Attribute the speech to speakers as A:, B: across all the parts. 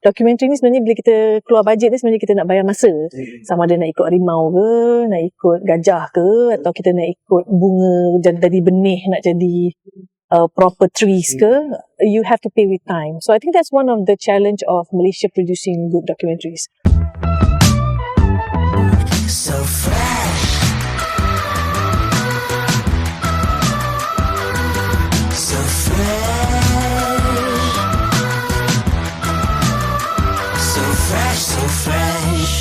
A: dokumentari ni sebenarnya bila kita keluar bajet ni sebenarnya kita nak bayar masa. Sama ada nak ikut harimau ke, nak ikut gajah ke, atau kita nak ikut bunga dari benih nak jadi proper trees ke, you have to pay with time. So I think that's one of the challenge of Malaysia producing good documentaries. So fresh. So fresh. So fresh, so fresh.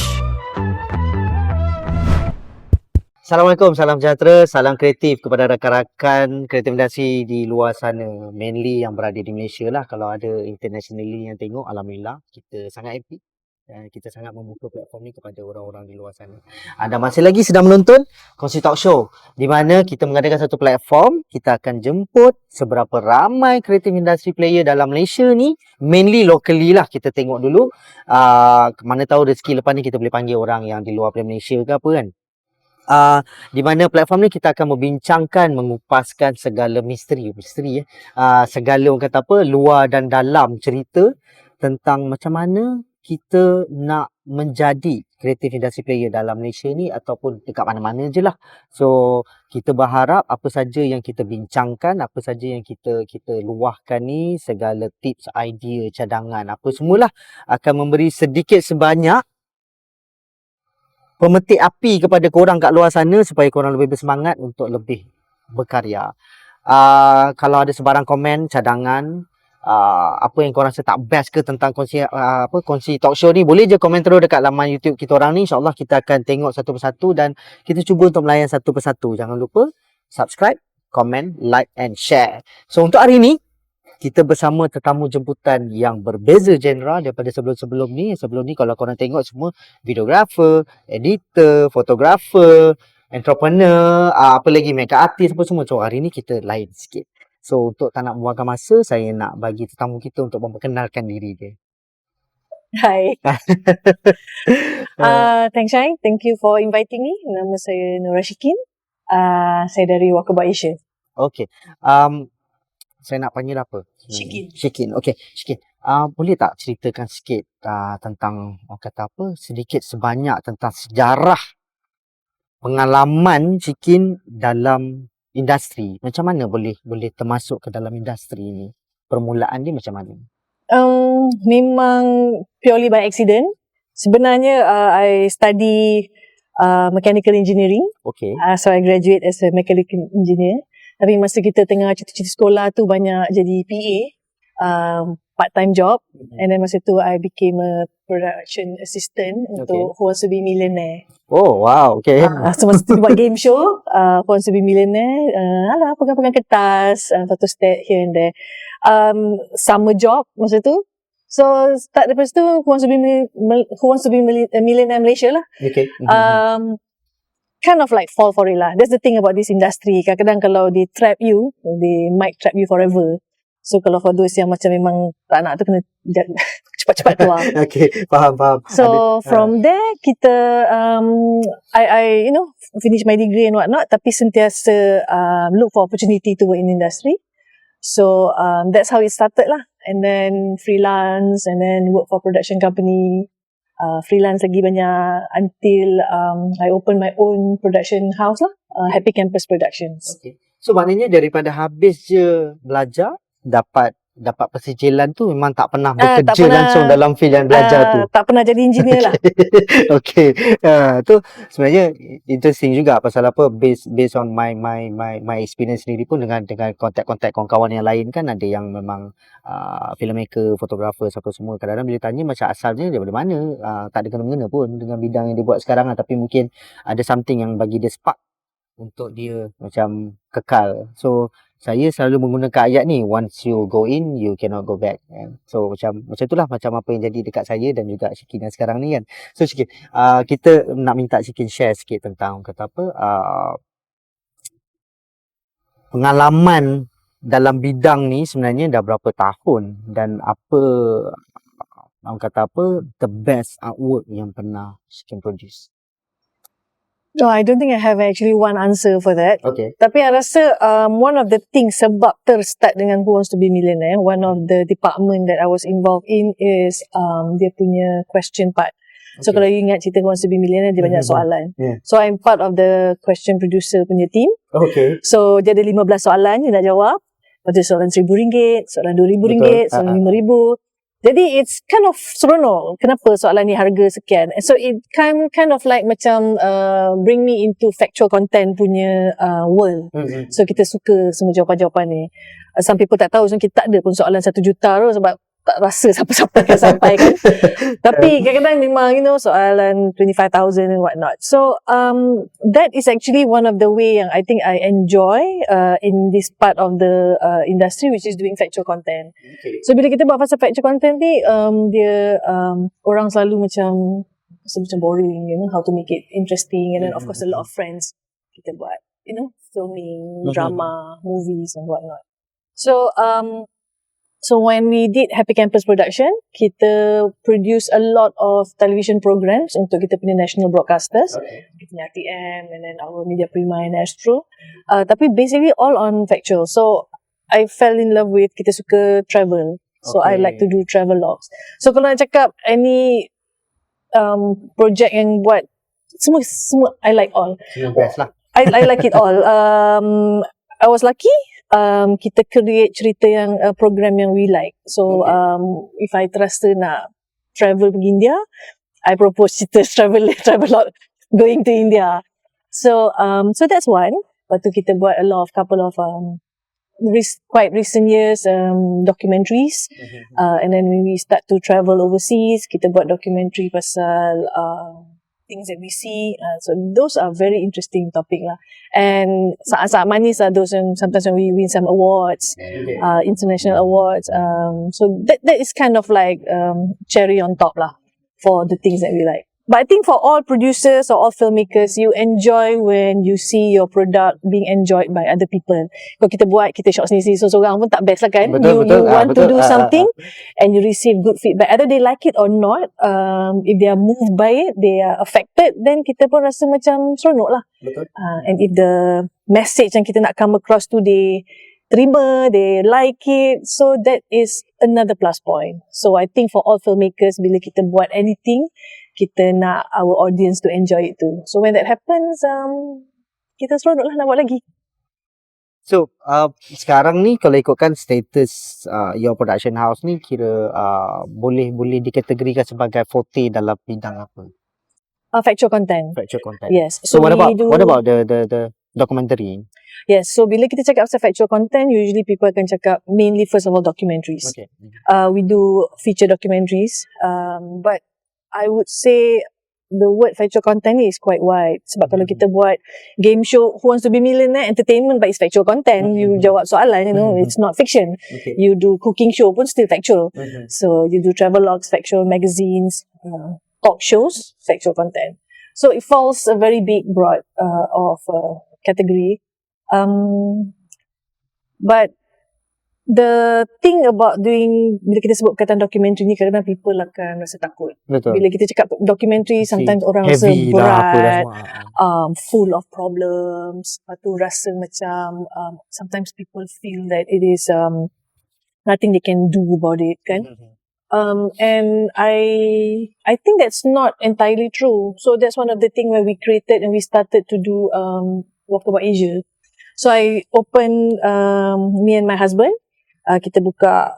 B: Assalamualaikum, salam sejahtera, salam kreatif kepada rakan-rakan kreatif industri di luar sana. Mainly yang berada di Malaysia lah. Kalau ada internationally yang tengok, alhamdulillah. Kita sangat happy. Dan kita sangat membuka platform ni kepada orang-orang di luar sana. Anda masih lagi sedang menonton Kongsi Talk Show, di mana kita mengadakan satu platform. Kita akan jemput seberapa ramai kreatif industri player dalam Malaysia ni. Mainly locally lah, kita tengok dulu. Mana tahu rezeki lepas ni kita boleh panggil orang yang di luar Malaysia ke apa kan. Di mana platform ni kita akan membincangkan, mengupaskan segala misteri segala orang kata apa, luar dan dalam cerita tentang macam mana kita nak menjadi creative industry player dalam Malaysia ni ataupun dekat mana-mana je lah. So kita berharap apa saja yang kita bincangkan, apa saja yang kita luahkan ni, segala tips, idea, cadangan, apa semualah akan memberi sedikit sebanyak pemetik api kepada korang kat luar sana supaya korang lebih bersemangat untuk lebih berkarya. Kalau ada sebarang komen, cadangan, apa yang korang rasa tak best ke tentang kongsi talk show ni, boleh je komen terus dekat laman YouTube kita orang ni. InsyaAllah kita akan tengok satu persatu dan kita cuba untuk melayan satu persatu. Jangan lupa subscribe, komen, like and share. So untuk hari ni kita bersama tetamu jemputan yang berbeza genre daripada sebelum-sebelum ni. Sebelum ni kalau korang tengok semua videographer, editor, fotografer, entrepreneur, apa lagi, makeup artist, apa semua. So hari ni kita lain sikit. So untuk tak nak membuangkan masa, saya nak bagi tetamu kita untuk memperkenalkan diri dia.
A: Hai. Thanks Shai, thank you for inviting me. Nama saya Nurashikin. Saya dari Walkabout Asia.
B: Okay. Saya nak panggil apa?
A: Shikin.
B: Shikin. Okay, Shikin. Boleh tak ceritakan sikit tentang, orang kata apa, sedikit sebanyak tentang sejarah pengalaman Shikin dalam industri. Macam mana boleh termasuk ke dalam industri ni? Permulaan dia macam mana?
A: Memang purely by accident. Sebenarnya I study mechanical engineering.
B: Okay.
A: So I graduate as a mechanical engineer. Tapi masa kita tengah cuti-cuti sekolah tu banyak jadi PA, part-time job. And then masa tu I became a production assistant untuk Who Wants to Be Millionaire.
B: Oh wow, okay.
A: So masa tu buat game show, Who Wants to Be Millionaire, pegang-pegang kertas, photo stat here and there. Summer job masa tu. So start daripada situ Who Wants to Be Millionaire Malaysia lah.
B: Okay.
A: Kind of like fall for it lah. That's the thing about this industry. Kadang-kadang kalau they trap you, they might trap you forever. So kalau for those yang macam memang tak nak tu, kena cepat-cepat keluar.
B: Okay, faham.
A: So from there kita I finish my degree and whatnot, tapi sentiasa look for opportunity to work in industry. So that's how it started lah. And then freelance, and then work for production company. Freelance lagi banyak until I open my own production house lah, Happy Campus Productions.
B: Okay. So maknanya daripada habis je belajar, dapat persijilan tu memang tak pernah bekerja langsung dalam field yang belajar tu.
A: Tak pernah jadi engineer lah.
B: Okay. Tu sebenarnya interesting juga pasal apa, based on my experience sendiri pun dengan kontak-kontak kawan-kawan yang lain kan, ada yang memang filmmaker, fotografer, siapa semua. Kadang-kadang bila tanya macam asalnya daripada mana, tak ada kena-mengena pun dengan bidang yang dia buat sekarang lah, tapi mungkin ada something yang bagi dia spark untuk dia macam kekal. So saya selalu menggunakan ayat ni, once you go in, you cannot go back. So macam itulah macam apa yang jadi dekat saya dan juga Shikin yang sekarang ni kan. So Shikin, kita nak minta Shikin share sikit tentang kata apa, pengalaman dalam bidang ni sebenarnya dah berapa tahun, dan apa, orang kata apa, the best artwork yang pernah Shikin produce.
A: No, I don't think I have actually one answer for that.
B: Okay.
A: Tapi I rasa one of the things sebab start dengan Who Wants to Be Millionaire, one of the department that I was involved in is dia punya question part. So kalau you ingat cerita Who Wants to Be Millionaire, dia banyak soalan.
B: Yeah.
A: So I'm part of the question producer punya team.
B: Okay.
A: So dia ada 15 soalan you nak jawab. Lepas tu soalan RM1,000, soalan RM2,000, soalan RM5,000. Jadi it's kind of seronok. Kenapa soalan ni harga sekian? So it kind of like macam bring me into factual content punya world. So kita suka semua jawapan-jawapan ni. Some people tak tahu, so kita tak ada pun soalan 1 juta tu sebab tak rasa siapa-siapa akan sampai kan. Tapi kadang-kadang memang soalan 25,000 and whatnot. So that is actually one of the way yang I think I enjoy in this part of the industry, which is doing factual content.
B: Okay.
A: So bila kita buat pasal factual content ni, dia orang selalu macam boring, how to make it interesting, and then of course a lot of friends kita buat, filming, drama, movies and whatnot. So when we did Happy Campus Production, kita produce a lot of television programs untuk kita punya national broadcasters. Kita punya RTM and then our Media Prima and Astro. Tapi basically all on factual. So I fell in love with, kita suka travel. So I like to do travel logs. So kalau nak cakap any project yang buat, semua I like all.
B: Best lah.
A: I like it all. I was lucky. Kita create cerita yang program yang we like. So if I terasa nak travel pergi India, I propose cerita travel lot going to India. So that's one. Lepas tu kita buat couple of quite recent years documentaries. And then when we start to travel overseas, kita buat documentary pasal things that we see. So those are very interesting topic lah. And saat-saat manis are those, and sometimes when we win some awards, international awards. So that is kind of like cherry on top lah for the things that we like. But I think for all producers or all filmmakers, you enjoy when you see your product being enjoyed by other people. Kalau kita buat, kita shot sendiri seorang pun tak best lah kan. You want to do something and you receive good feedback. Either they like it or not, if they are moved by it, they are affected, then kita pun rasa macam seronok lah. And if the message yang kita nak come across tu, they terima, they like it, so that is another plus point. So I think for all filmmakers, bila kita buat anything, kita nak our audience to enjoy it too. So when that happens, kita seronok lah nak buat lagi.
B: So sekarang ni kalau ikutkan status your production house ni, kira boleh dikategorikan sebagai forte dalam bidang apa?
A: Factual content.
B: Factual content.
A: Yes.
B: So what about the documentary?
A: Yes. So bila kita cakap pasal factual content, usually people akan cakap mainly first of all documentaries.
B: Okay.
A: We do feature documentaries, but I would say the word factual content is quite wide. Sebab kalau kita buat game show Who Wants to Be Millionaire, entertainment, but it's factual content. You jawab soalan, it's not fiction.
B: Okay.
A: You do cooking show pun still factual. So you do travel logs, factual magazines, talk shows, factual content. So it falls a very big broad of category. But the thing about doing, bila kita sebut perkataan documentary ni, kadang-kadang people akan rasa takut.
B: Betul.
A: Bila kita cakap documentary, sometimes orang rasa berat, full of problems. Lepas tu rasa macam, sometimes people feel that it is nothing they can do about it, kan? And I think that's not entirely true. So that's one of the things where we created and we started to do Walkabout Asia. So I opened me and my husband. Kita buka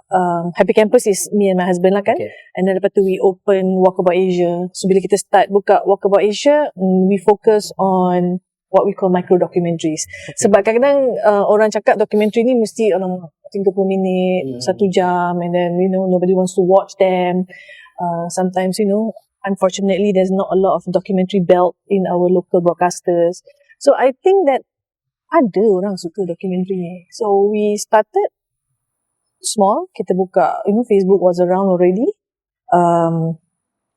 A: Happy Campus is me and my husband lah kan. Okay. And then lepas tu we open Walkabout Asia. So bila kita start buka Walkabout Asia, we focus on what we call micro documentaries. Okay. Sebab kadang-kadang orang cakap documentary ni mesti 30 minit, 1 jam, and then nobody wants to watch them. Sometimes unfortunately there's not a lot of documentary belt in our local broadcasters. So I think that ada orang suka documentary ni. So we started small. Kita buka, Facebook was around already.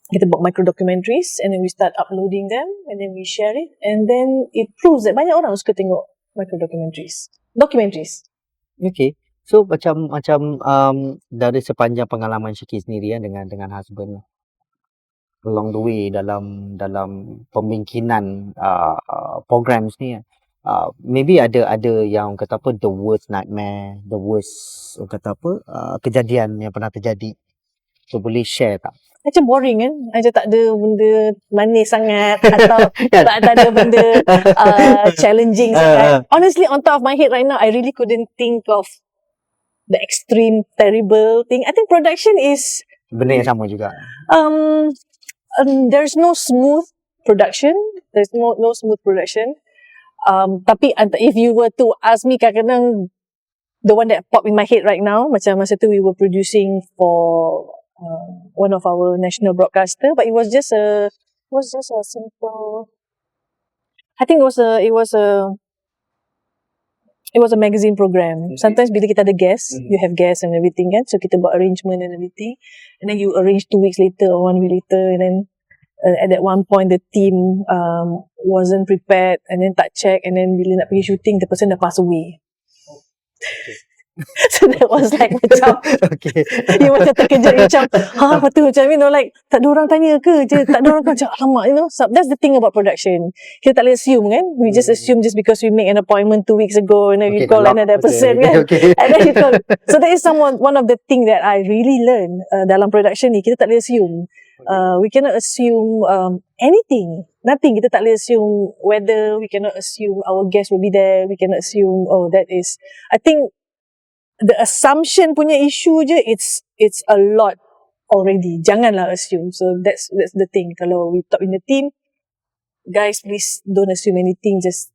A: Kita buat micro documentaries and then we start uploading them and then we share it, and then it proves that banyak orang suka tengok micro documentaries.
B: Okay. So macam dari sepanjang pengalaman Syiki sendiri dengan husband, along the way dalam pembikinan programs ni, maybe ada yang kata apa, the worst nightmare, the worst kata apa, kejadian yang pernah terjadi. So boleh share tak?
A: Macam boring kan? Macam tak ada benda manis sangat atau tak ada benda challenging sangat. Honestly, on top of my head right now, I really couldn't think of the extreme terrible thing. I think production is
B: Benda yang sama juga.
A: There's no smooth production. There's no smooth production. Tapi if you were to ask me, kadang-kadang the one that pop in my head right now, macam masa tu we were producing for one of our national broadcaster, but it was just a simple. I think it was a magazine program. Sometimes bila kita ada guests, you have guests and everything kan, so kita buat arrangement and everything, and then you arrange 2 weeks later or 1 week later, and then at that one point the team wasn't prepared, and then tak check, and then bila nak pergi shooting, the person dah pass away. So that was like macam you macam terkejut, macam apa tu, macam like tak ada orang tanya ke je, tak ada orang macam alamak, so that's the thing about production. Kita tak boleh assume kan, we just assume just because we make an appointment 2 weeks ago and then we call another person kan, and then you call. So that is one of the thing that I really learn dalam production ni. Kita tak boleh assume, we cannot assume anything, nothing. Kita tak boleh assume whether, we cannot assume our guest will be there, we cannot assume that is, I think the assumption punya issue je, it's a lot already. Janganlah assume. So that's the thing. Kalau we talk in the team, guys, please don't assume anything. Just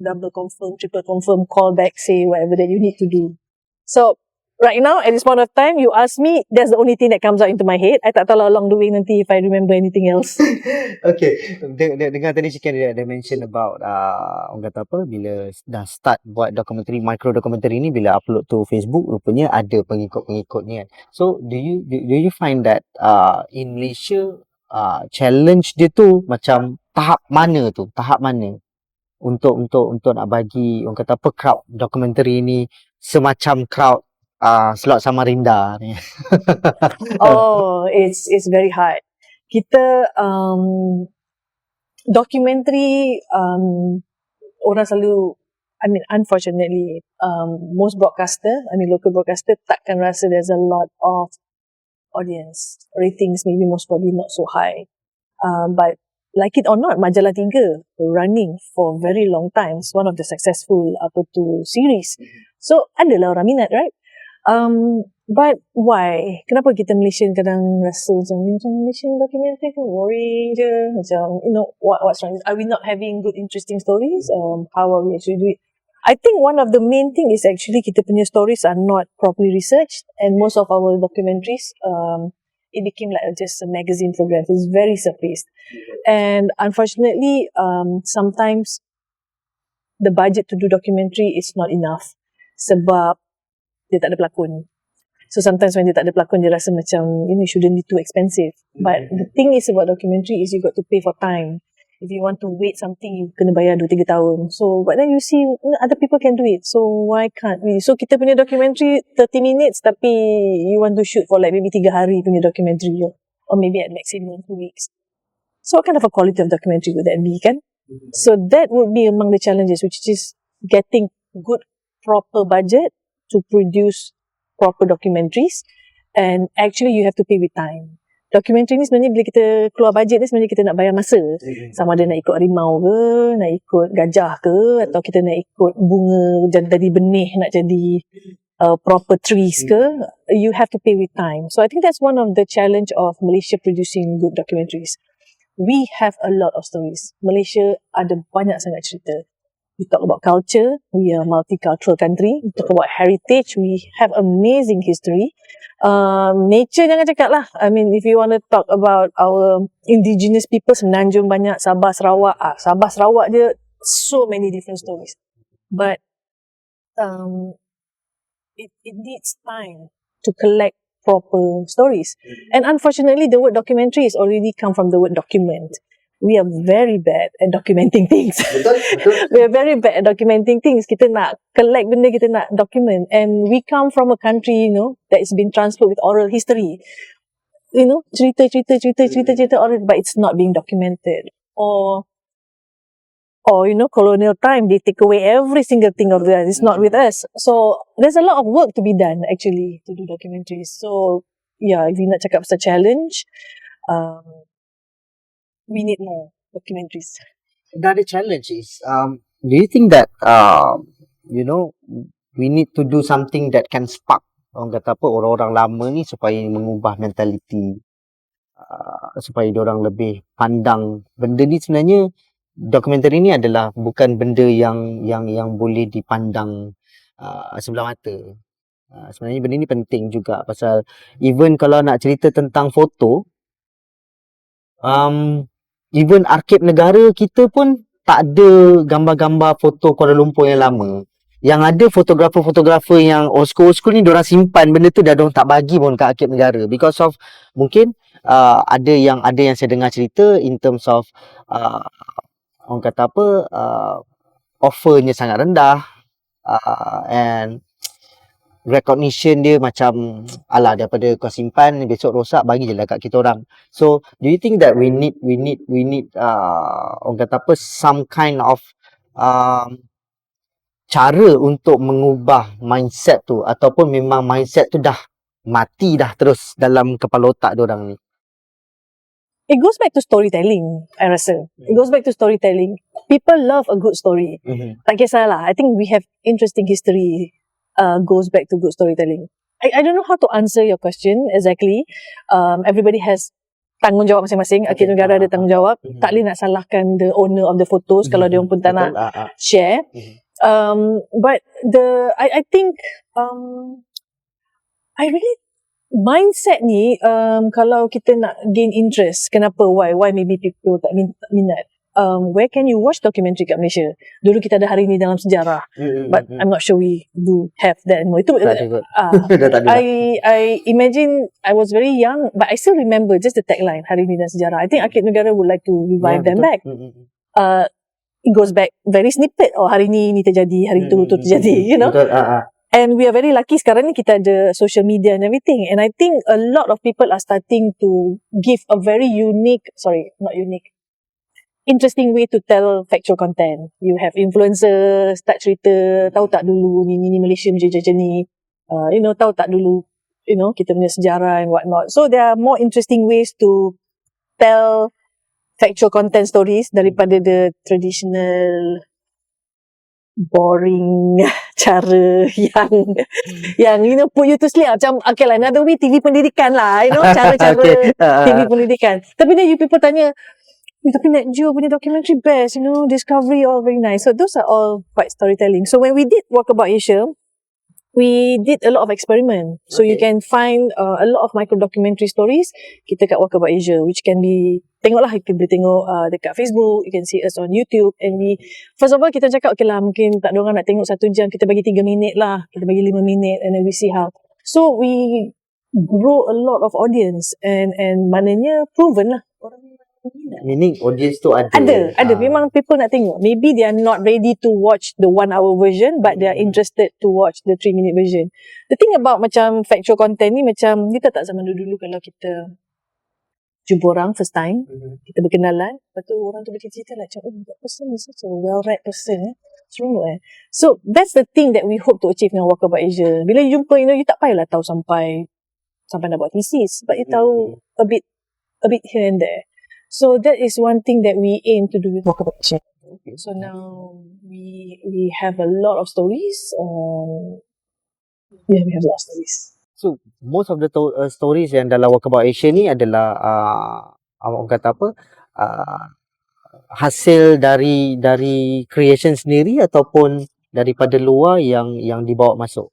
A: double confirm, triple confirm, call back, say whatever that you need to do. So right now, at this point of time, you ask me, that's the only thing that comes out into my head. I tak tahu along the way nanti if I remember anything else.
B: Okay, dengar tadi Chicken ada mention about orang kata apa, bila dah start buat dokumentari, micro dokumentari ni, bila upload to Facebook, rupanya ada pengikut-pengikutnya kan. So do you find that in Malaysia challenge dia tu macam tahap mana untuk nak bagi orang kata apa, crowd dokumentari ni semacam crowd Slot Samarinda ni?
A: It's very hard. Kita documentary, orang selalu, I mean, unfortunately, most broadcaster, local broadcaster takkan rasa there's a lot of audience. Ratings maybe most probably not so high. But like it or not, Majalah 3 running for a very long time. It's one of the successful series. So adalah orang minat, right? But why? Kenapa kita Malaysian kadang rasa macam Malaysian documentary kan boring je, macam what's wrong? Are we not having good interesting stories? How are we actually doing it? I think one of the main thing is actually kita punya stories are not properly researched, and most of our documentaries it became like just a magazine program. It's very surfaced, and unfortunately sometimes the budget to do documentary is not enough sebab dia tak ada pelakon. So sometimes when dia tak ada pelakon, dia rasa macam it shouldn't be too expensive. But the thing is about documentary is you got to pay for time. If you want to wait something, you kena bayar 2-3 tahun. So but then you see other people can do it. So why can't we? So kita punya documentary 30 minutes tapi you want to shoot for like maybe 3 hari punya documentary, or maybe at maximum 2 weeks. So what kind of a quality of documentary would that be, kan? So that would be among the challenges, which is getting good proper budget to produce proper documentaries, and actually you have to pay with time. Documentary ni sebenarnya bila kita keluar budget ni, sebenarnya kita nak bayar masa. Sama ada nak ikut harimau ke, nak ikut gajah ke, atau kita nak ikut bunga jadi benih, nak jadi proper trees ke, you have to pay with time. So I think that's one of the challenge of Malaysia producing good documentaries. We have a lot of stories. Malaysia ada banyak sangat cerita. We talk about culture, we are a multicultural country. We talk about heritage, we have amazing history. Nature jangan cakap lah. I mean, if you want to talk about our indigenous people, Semenanjung banyak, Sabah, Sarawak. Sabah, Sarawak je, so many different stories. But it needs time to collect proper stories. And unfortunately, the word documentary is already come from the word document. We are very bad at documenting things.
B: Betul.
A: We are very bad at documenting things. Kita nak collect benda, kita nak document. And we come from a country, that has been transferred with oral history. cerita already, but it's not being documented. Or colonial time, they take away every single thing of that. It's not with us. So there's a lot of work to be done actually to do documentaries. So yeah, if you nak cakap pasal challenge, we need more documentaries.
B: Another challenge is, do you think that, we need to do something that can spark orang kata apa, orang-orang lama ni supaya mengubah mentaliti, supaya diorang lebih pandang benda ni. Sebenarnya dokumentari ni adalah bukan benda yang boleh dipandang sebelah mata. Sebenarnya benda ni penting juga, pasal even kalau nak cerita tentang foto, even arkib negara kita pun tak ada gambar-gambar foto Kuala Lumpur yang lama. Yang ada fotografer-fotografer yang old school ni, diorang simpan benda tu, dah diorang tak bagi pun kat arkib negara, because of mungkin ada yang saya dengar cerita in terms of orang kata apa, offernya sangat rendah, and recognition dia macam alah, daripada kau simpan besok rosak, bagi je lah kat kita orang. So do you think that we need orang kata apa, some kind of cara untuk mengubah mindset tu, ataupun memang mindset tu dah mati dah terus dalam kepala otak diorang ni?
A: It goes back to storytelling, I rasa. It goes back to storytelling. People love a good story. Tak kisahlah. I think we have interesting history. Goes back to good storytelling. I don't know how to answer your question exactly. Everybody has tanggungjawab masing-masing. Akhir negara ada tanggungjawab. Tak boleh nak salahkan the owner of the photos kalau dia pun tak nak share. But I think I really mindset ni, kalau kita nak gain interest, kenapa, why maybe people tak minat, where can you watch documentary kat Malaysia? Dulu kita ada Hari Ni Dalam Sejarah, but I'm not sure we do have that anymore. Itu I imagine I was very young, but I still remember just the tagline, Hari Ni Dalam Sejarah. I think Arkib Negara would like to revive them back. It goes back very snippet, hari ni terjadi, hari tu terjadi,
B: Betul,
A: and we are very lucky sekarang ni kita ada social media and everything, and I think a lot of people are starting to give a very interesting way to tell factual content. You have influencers start cerita, tahu tak dulu ni Malaysia macam ni, tahu tak dulu kita punya sejarah and what not. So there are more interesting ways to tell factual content stories daripada the traditional boring cara yang put you to sleep. Macam okay lah, another way TV pendidikan lah, cara-cara TV pendidikan. Tapi then you people tanya, tapi Net Geo punya documentary best, Discovery all very nice. So those are all quite storytelling. So when we did Walkabout Asia, we did a lot of experiment. So you can find a lot of micro documentary stories kita kat Walkabout Asia, which can be, tengoklah, you can boleh tengok dekat Facebook, you can see us on YouTube. And we, first of all, kita cakap okay lah, mungkin tak ada orang nak tengok 1 jam, kita bagi 3 minit lah, kita bagi 5 minit, and then we see how. So we grow a lot of audience, and maknanya proven lah orang.
B: Meaning audience tu ada.
A: Memang people nak tengok. Maybe they are not ready to watch the 1 hour version, but they are interested to watch the 3 minute version. The thing about macam factual content ni, macam kita tak zaman dulu kalau kita jumpa orang first time, kita berkenalan, lepas tu orang tu bercerita lah macam, that person is such a well-read person, seronok. So that's the thing that we hope to achieve dengan Walkabout Asia. Bila you jumpa, you tak payahlah tahu sampai nak buat thesis, but you tahu a bit here and there. So that is one thing that we aim to do with Walkabout Asia. So now we have a lot of stories. We have a lot of stories.
B: So most of the stories yang dalam Walkabout Asia ni adalah orang kata apa, hasil dari creation sendiri ataupun daripada luar yang dibawa masuk?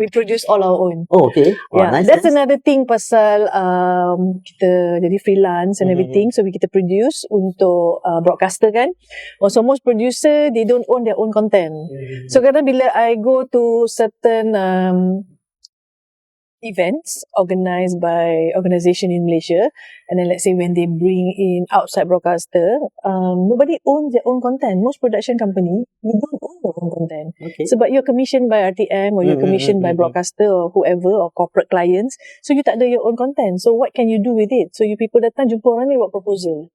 A: We produce all our own.
B: Okay.
A: Nice. That's another thing pasal kita jadi freelance and everything. So kita produce untuk broadcaster kan. So most producer, they don't own their own content. So kadang bila I go to certain events organized by organisation in Malaysia, and then let's say when they bring in outside broadcaster, nobody owns their own content. Most production company, you don't own your own content.
B: Okay.
A: Sebab you're commissioned by RTM or you're commissioned by broadcaster or whoever or corporate clients, so you tak ada your own content. So what can you do with it? So you people datang jumpa orang ni buat proposal.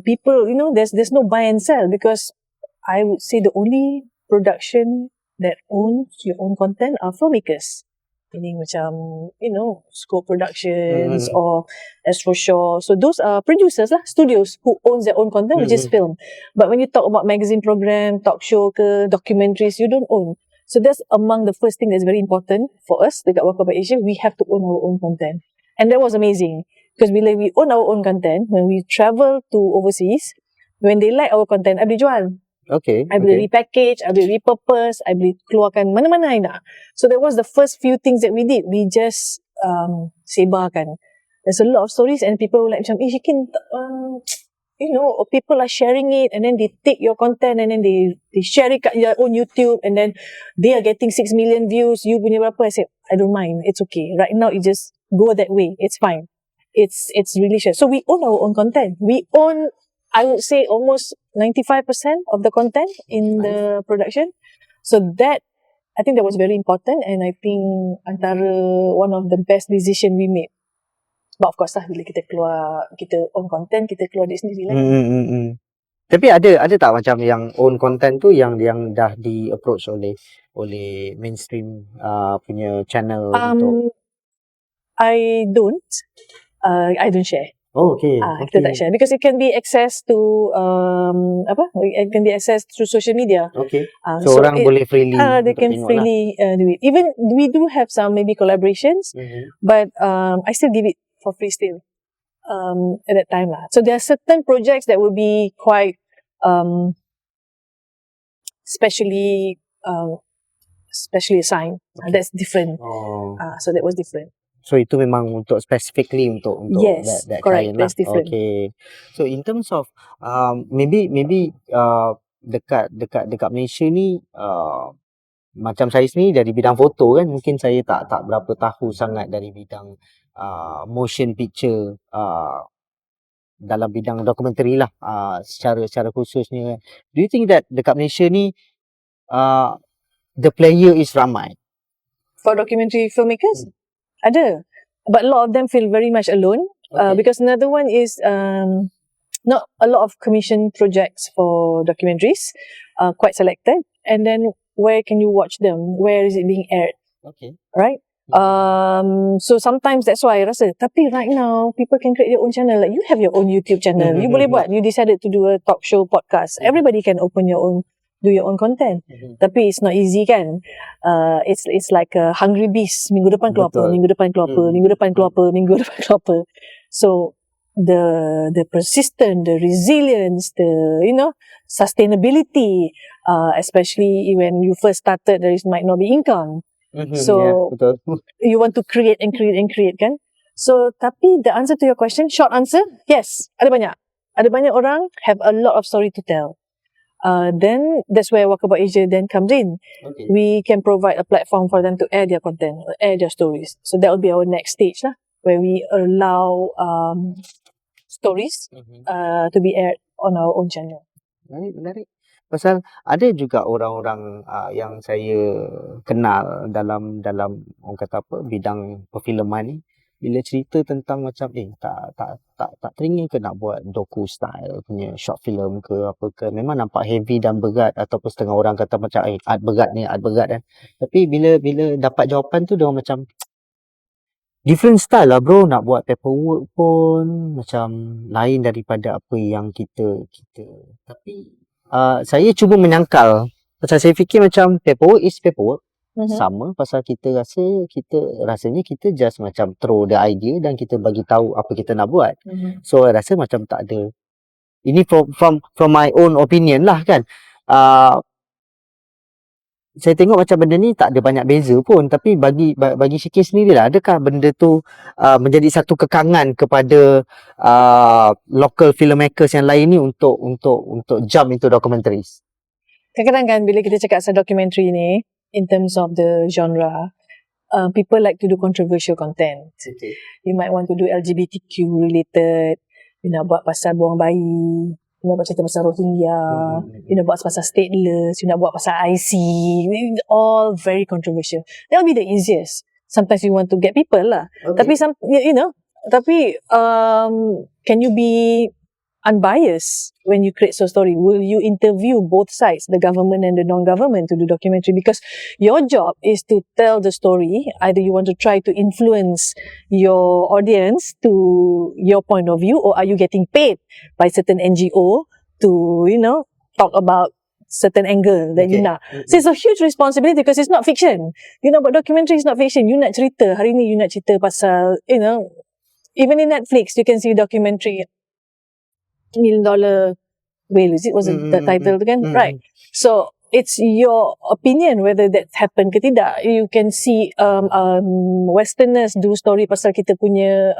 A: People, there's no buy and sell, because I would say the only production that owns your own content are filmmakers. Meaning macam, Scope Productions or Astro Shaw. So those are producers lah, studios who owns their own content, which is film. But when you talk about magazine program, talk show ke, documentaries, you don't own. So that's among the first thing that's very important for us dekat Walkabout Asia. We have to own our own content. And that was amazing. Because bila we own our own content, when we travel to overseas, when they like our content, I boleh jual.
B: Okay.
A: I boleh repackage, I boleh repurpose, I boleh keluarkan mana-mana I nak. So that was the first few things that we did. We just sebarkan. There's a lot of stories and people were like macam, Shikin, people are sharing it and then they take your content and then they share it kat their own YouTube and then they are getting 6 million views. You punya berapa? I said, I don't mind. It's okay. Right now, it just go that way. It's fine. It's really shared. So we own our own content. We own, I would say, almost 95% of the content in the production. So that, I think that was very important, and I think antara one of the best decision we made. But of course lah, bila kita keluar, kita own content, kita keluar diri sendiri lah.
B: Tapi ada tak macam yang own content tu yang dah di approach oleh mainstream punya channel untuk?
A: I don't share.
B: Oh, okay.
A: Kita tak share because it can be accessed to it can be accessed through social media.
B: Okay. So orang boleh freely
A: they can freely do it. Even we do have some maybe collaborations, but I still give it for free still at that time lah. So there are certain projects that will be quite specially assigned. That's different. So that was different.
B: So itu memang untuk specifically untuk
A: yes,
B: that
A: correct.
B: client
A: That's
B: lah.
A: different.
B: Okay. So in terms of maybe dekat Malaysia ni macam saya sendiri dari bidang foto kan, mungkin saya tak berapa tahu sangat dari bidang motion picture dalam bidang dokumentari lah secara khususnya. Do you think that dekat Malaysia ni the player is ramai
A: for documentary filmmakers? Ada, but a lot of them feel very much alone. Because another one is not a lot of commission projects for documentaries, quite selected. And then where can you watch them? Where is it being aired?
B: Okay.
A: Right? So sometimes that's why I rasa, tapi right now people can create their own channel. Like you have your own YouTube channel. You boleh buat. You decided to do a talk show podcast. Everybody can do your own content. Tapi it's not easy kan. It's like a hungry beast. Minggu depan keluar apa, minggu depan keluar apa, minggu depan keluar apa, minggu depan keluar apa. So the persistence, the resilience, the sustainability, especially when you first started, might not be income. So you want to create and create kan. So tapi the answer to your question, short answer, yes, ada banyak orang have a lot of story to tell. Then that's where Walkabout Asia then comes in.
B: Okay.
A: We can provide a platform for them to air their content, air their stories. So that will be our next stage lah, where we allow stories to be aired on our own channel.
B: Menarik. Pasal ada juga orang-orang yang saya kenal dalam orang kata apa bidang perfilman ni, bila cerita tentang macam tak teringin ke nak buat doku style punya short film ke apa ke, memang nampak heavy dan berat, ataupun setengah orang kata macam art berat kan. Tapi bila dapat jawapan tu dia orang macam different style lah bro, nak buat paperwork pun macam lain daripada apa yang kita. Tapi saya cuba menyangkal, pasal saya fikir macam paperwork is paperwork. Sama, pasal rasanya kita just macam throw the idea dan kita bagi tahu apa kita nak buat. So I rasa macam tak ada. Ini from my own opinion lah kan. Saya tengok macam benda ni tak ada banyak beza pun, tapi bagi Shikin sendirilah, adakah benda tu menjadi satu kekangan kepada local filmmakers yang lain ni untuk jump into documentaries?
A: Kadang-kadang kan bila kita cakap pasal documentary ni, in terms of the genre, people like to do controversial content.
B: Okay.
A: You might want to do LGBTQ related. You nak buat pasal buang bayi. You nak buat cerita pasal Rohingya. You nak buat pasal stateless. You nak buat pasal IC. All very controversial. That will be the easiest. Sometimes you want to get people lah.
B: Okay.
A: Tapi tapi can you be unbiased when you create a story? Will you interview both sides, the government and the non-government, to do documentary? Because your job is to tell the story. Either you want to try to influence your audience to your point of view, or are you getting paid by certain NGO to, talk about certain angle that you nak. So it's a huge responsibility because it's not fiction. But documentary is not fiction. You nak cerita. Hari ni you nak cerita pasal, even in Netflix, you can see documentary $1 million whale, is it? Was it the title again? Right. So it's your opinion whether that happened ke tidak. You can see Westerners do story pasal kita punya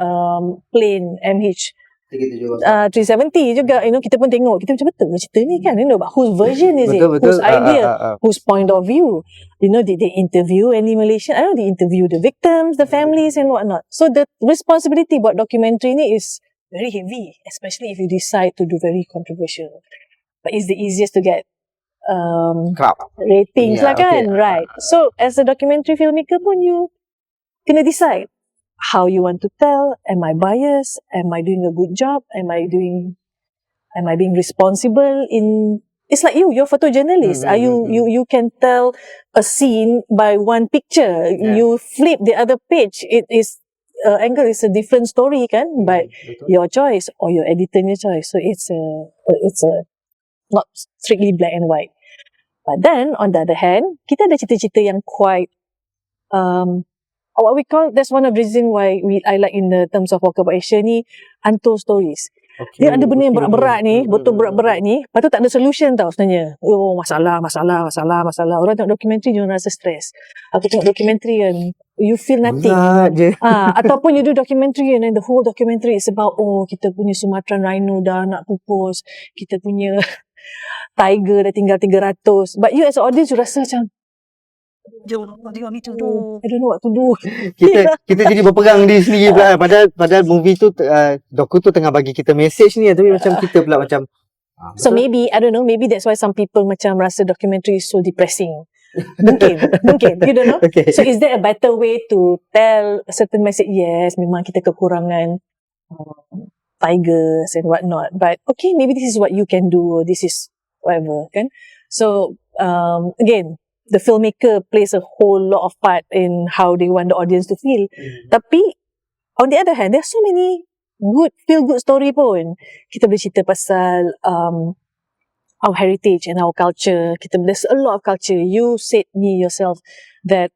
A: plane MH370 juga. Kita pun tengok, kita macam betul cerita ni kan, but whose version is it? Whose idea? Whose point of view? Did they interview any Malaysian? I know they interview the victims, the families and whatnot. So the responsibility buat documentary ni is very heavy, especially if you decide to do very controversial. But it's the easiest to get ratings lah kan, right? So as a documentary filmmaker pun, you kena decide how you want to tell. Am I biased? Am I doing a good job? Am I being responsible in? It's like you're a photojournalist. You can tell a scene by one picture. You flip the other page. It is angle is a different story kan, but your choice or your editor's choice. So it's a not strictly black and white. But then on the other hand, kita ada cerita-cerita yang quite what we call, that's one of the reason why I like in the terms of Walkabout Asia ni, untold stories. Dia ada benda yang berat-berat ni, betul berat-berat ni, lepas tu tak ada solution tau sebenarnya. Masalah. Orang tengok dokumentari, dia rasa stres. Aku tengok dokumentari kan, you feel nothing. Ataupun you do documentary and then the whole documentary is about, kita punya Sumatran rhino dah nak pupus, kita punya tiger dah tinggal 300. But you as an audience, you rasa macam, I don't know what to do.
B: Kita jadi berperang diri sendiri pula. Padahal movie tu, doku tu tengah bagi kita message ni, tapi macam kita pula macam.
A: So maybe, I don't know, maybe that's why some people macam rasa documentary is so depressing. Mungkin, you don't know. Okay. So is there a better way to tell a certain message? Yes, memang kita kekurangan tigers and whatnot, but okay, maybe this is what you can do, or this is whatever kan. So again, the filmmaker plays a whole lot of part in how they want the audience to feel. Tapi on the other hand, there are so many feel-good story pun. Kita boleh cerita pasal our heritage and our culture. There's a lot of culture. You said me yourself that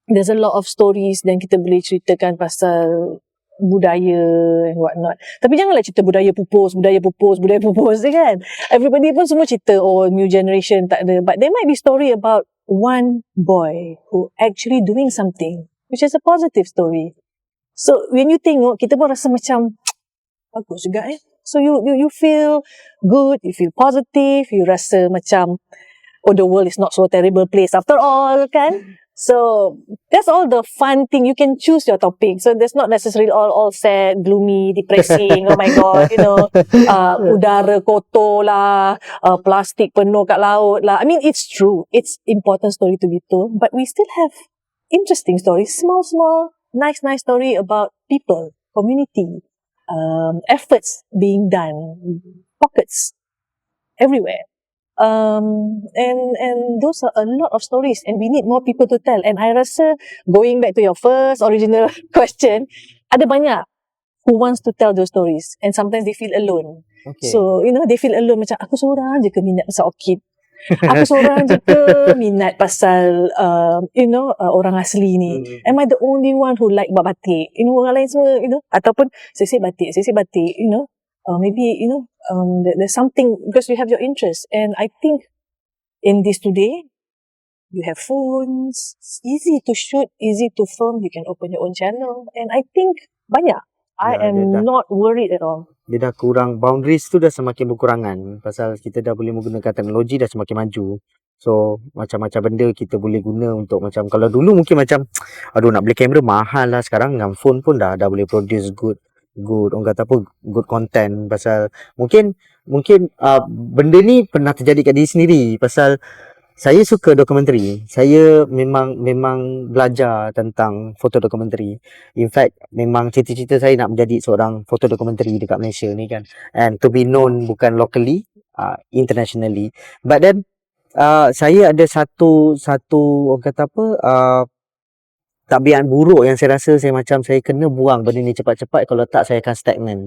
A: there's a lot of stories dan kita boleh ceritakan pasal budaya and whatnot. Tapi janganlah cerita budaya pupus kan. Everybody pun semua cerita, new generation tak ada. But there might be story about one boy who actually doing something, which is a positive story. So when you tengok, kita pun rasa macam bagus juga So you feel good, you feel positive, you rasa macam the world is not so terrible place after all kan. So that's all the fun thing. You can choose your topic. So there's not necessarily all sad, gloomy, depressing. Oh my god, udara kotor lah, plastik penuh kat laut lah. I mean, it's true. It's important story to be told, but we still have interesting stories, small, nice story about people, community, efforts being done, pockets everywhere. And those are a lot of stories, and we need more people to tell. And I rasa, going back to your first original question, ada banyak who wants to tell those stories, and sometimes they feel alone. Okay. So they feel alone, macam aku seorang je ke minat pasal orchid, aku seorang je ke minat pasal orang asli ni. Am I the only one who like batik? Orang lain semua, ataupun saya batik, maybe there's something, because you have your interest. And I think in this today, you have phones, it's easy to shoot, easy to film, you can open your own channel, and I think banyak. I am not worried at all.
B: Dia dah kurang, boundaries tu dah semakin berkurangan pasal kita dah boleh menggunakan teknologi, dah semakin maju. So macam-macam benda kita boleh guna untuk macam, kalau dulu mungkin macam aduh nak beli kamera mahal lah, sekarang dengan phone pun dah boleh produce good orang kata apa, good content. Pasal mungkin benda ni pernah terjadi kat diri sendiri. Pasal saya suka dokumentari. Saya memang belajar tentang foto dokumentari. In fact, memang cita-cita saya nak menjadi seorang foto dokumentari dekat Malaysia ni kan. And to be known bukan locally, internationally. But then saya ada satu orang kata apa, tabiat buruk yang saya rasa saya kena buang benda ni cepat-cepat, kalau tak saya akan stagnan.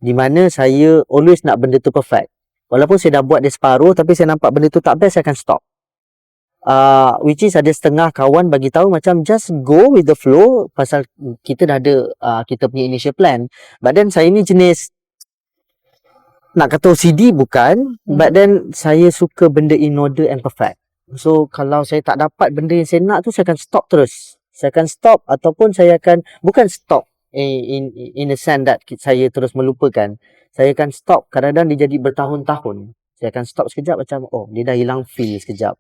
B: Di mana saya always nak benda tu perfect. Walaupun saya dah buat dia separuh, tapi saya nampak benda tu tak best, saya akan stop. Which is ada setengah kawan bagi tahu macam just go with the flow, pasal kita dah ada kita punya initial plan. But then saya ni jenis nak kata OCD bukan, but then saya suka benda in order and perfect. So kalau saya tak dapat benda yang saya nak tu, saya akan stop terus. Saya akan stop, ataupun saya akan bukan stop in a sense that saya terus melupakan. Saya akan stop, kadang-kadang dia jadi bertahun-tahun. Saya akan stop sekejap, macam dia dah hilang feel sekejap.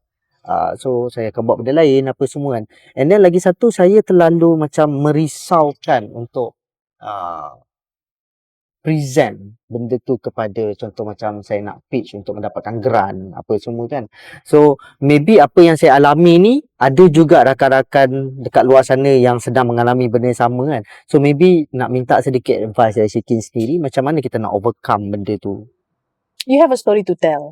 B: So saya akan buat benda lain apa semua kan. And then lagi satu, saya terlalu macam merisaukan untuk present benda tu kepada, contoh macam saya nak pitch untuk mendapatkan grant apa semua kan. So maybe apa yang saya alami ni, ada juga rakan-rakan dekat luar sana yang sedang mengalami benda yang sama kan. So maybe nak minta sedikit advice dari Shikin sendiri, macam mana kita nak overcome benda tu.
A: You have a story to tell.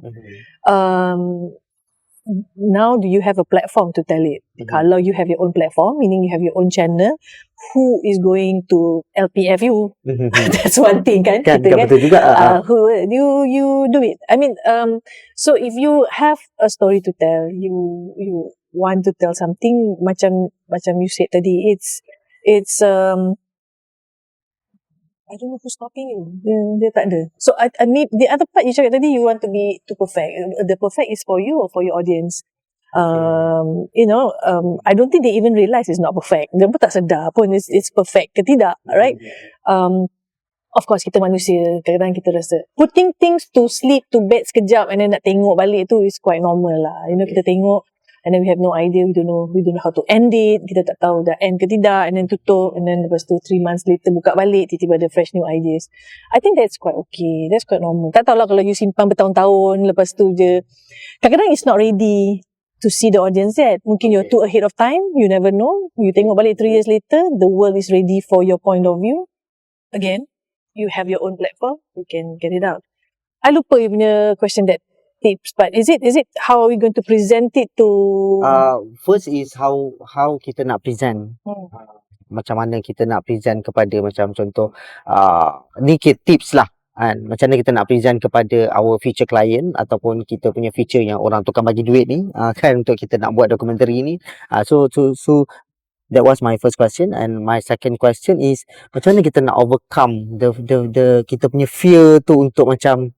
A: Now do you have a platform to tell it? Kalau you have your own platform, meaning you have your own channel, who is going to LPF you? That's one thing kan,
B: Kan
A: kita,
B: betul juga.
A: who you do it. I mean, so if you have a story to tell, you want to tell something, macam you said tadi, it's I don't know who's stopping you. Dia tak ada. So I mean, the other part you cakap tadi, you want to be too perfect. The perfect is for you or for your audience. I don't think they even realise it's not perfect. Dia pun tak sedar pun it's perfect ke tidak, right? Of course, kita manusia, kadang-kadang kita rasa putting things to sleep, to bed sekejap, and then nak tengok balik tu is quite normal lah. Kita tengok, and then we have no idea, we don't know how to end it, kita tak tahu dah end ke tidak, and then tutup, and then lepas tu 3 months later buka balik, tiba-tiba ada fresh new ideas. I think that's quite okay, that's quite normal. Tak tahulah kalau you simpan bertahun-tahun, lepas tu je, kadang-kadang it's not ready to see the audience yet. Mungkin you're too ahead of time, you never know. You tengok balik 3 years later, the world is ready for your point of view. Again, you have your own platform, you can get it out. I lupa you punya question, that tips, but is it how are we going to present it to
B: First is how kita nak present. Macam mana kita nak present kepada, macam contoh ni tips lah kan, macam mana kita nak present kepada our future client ataupun kita punya future yang orang tukang bagi duit ni kan, untuk kita nak buat dokumentari ni. So that was my first question. And my second question is, macam mana kita nak overcome the kita punya fear tu, untuk macam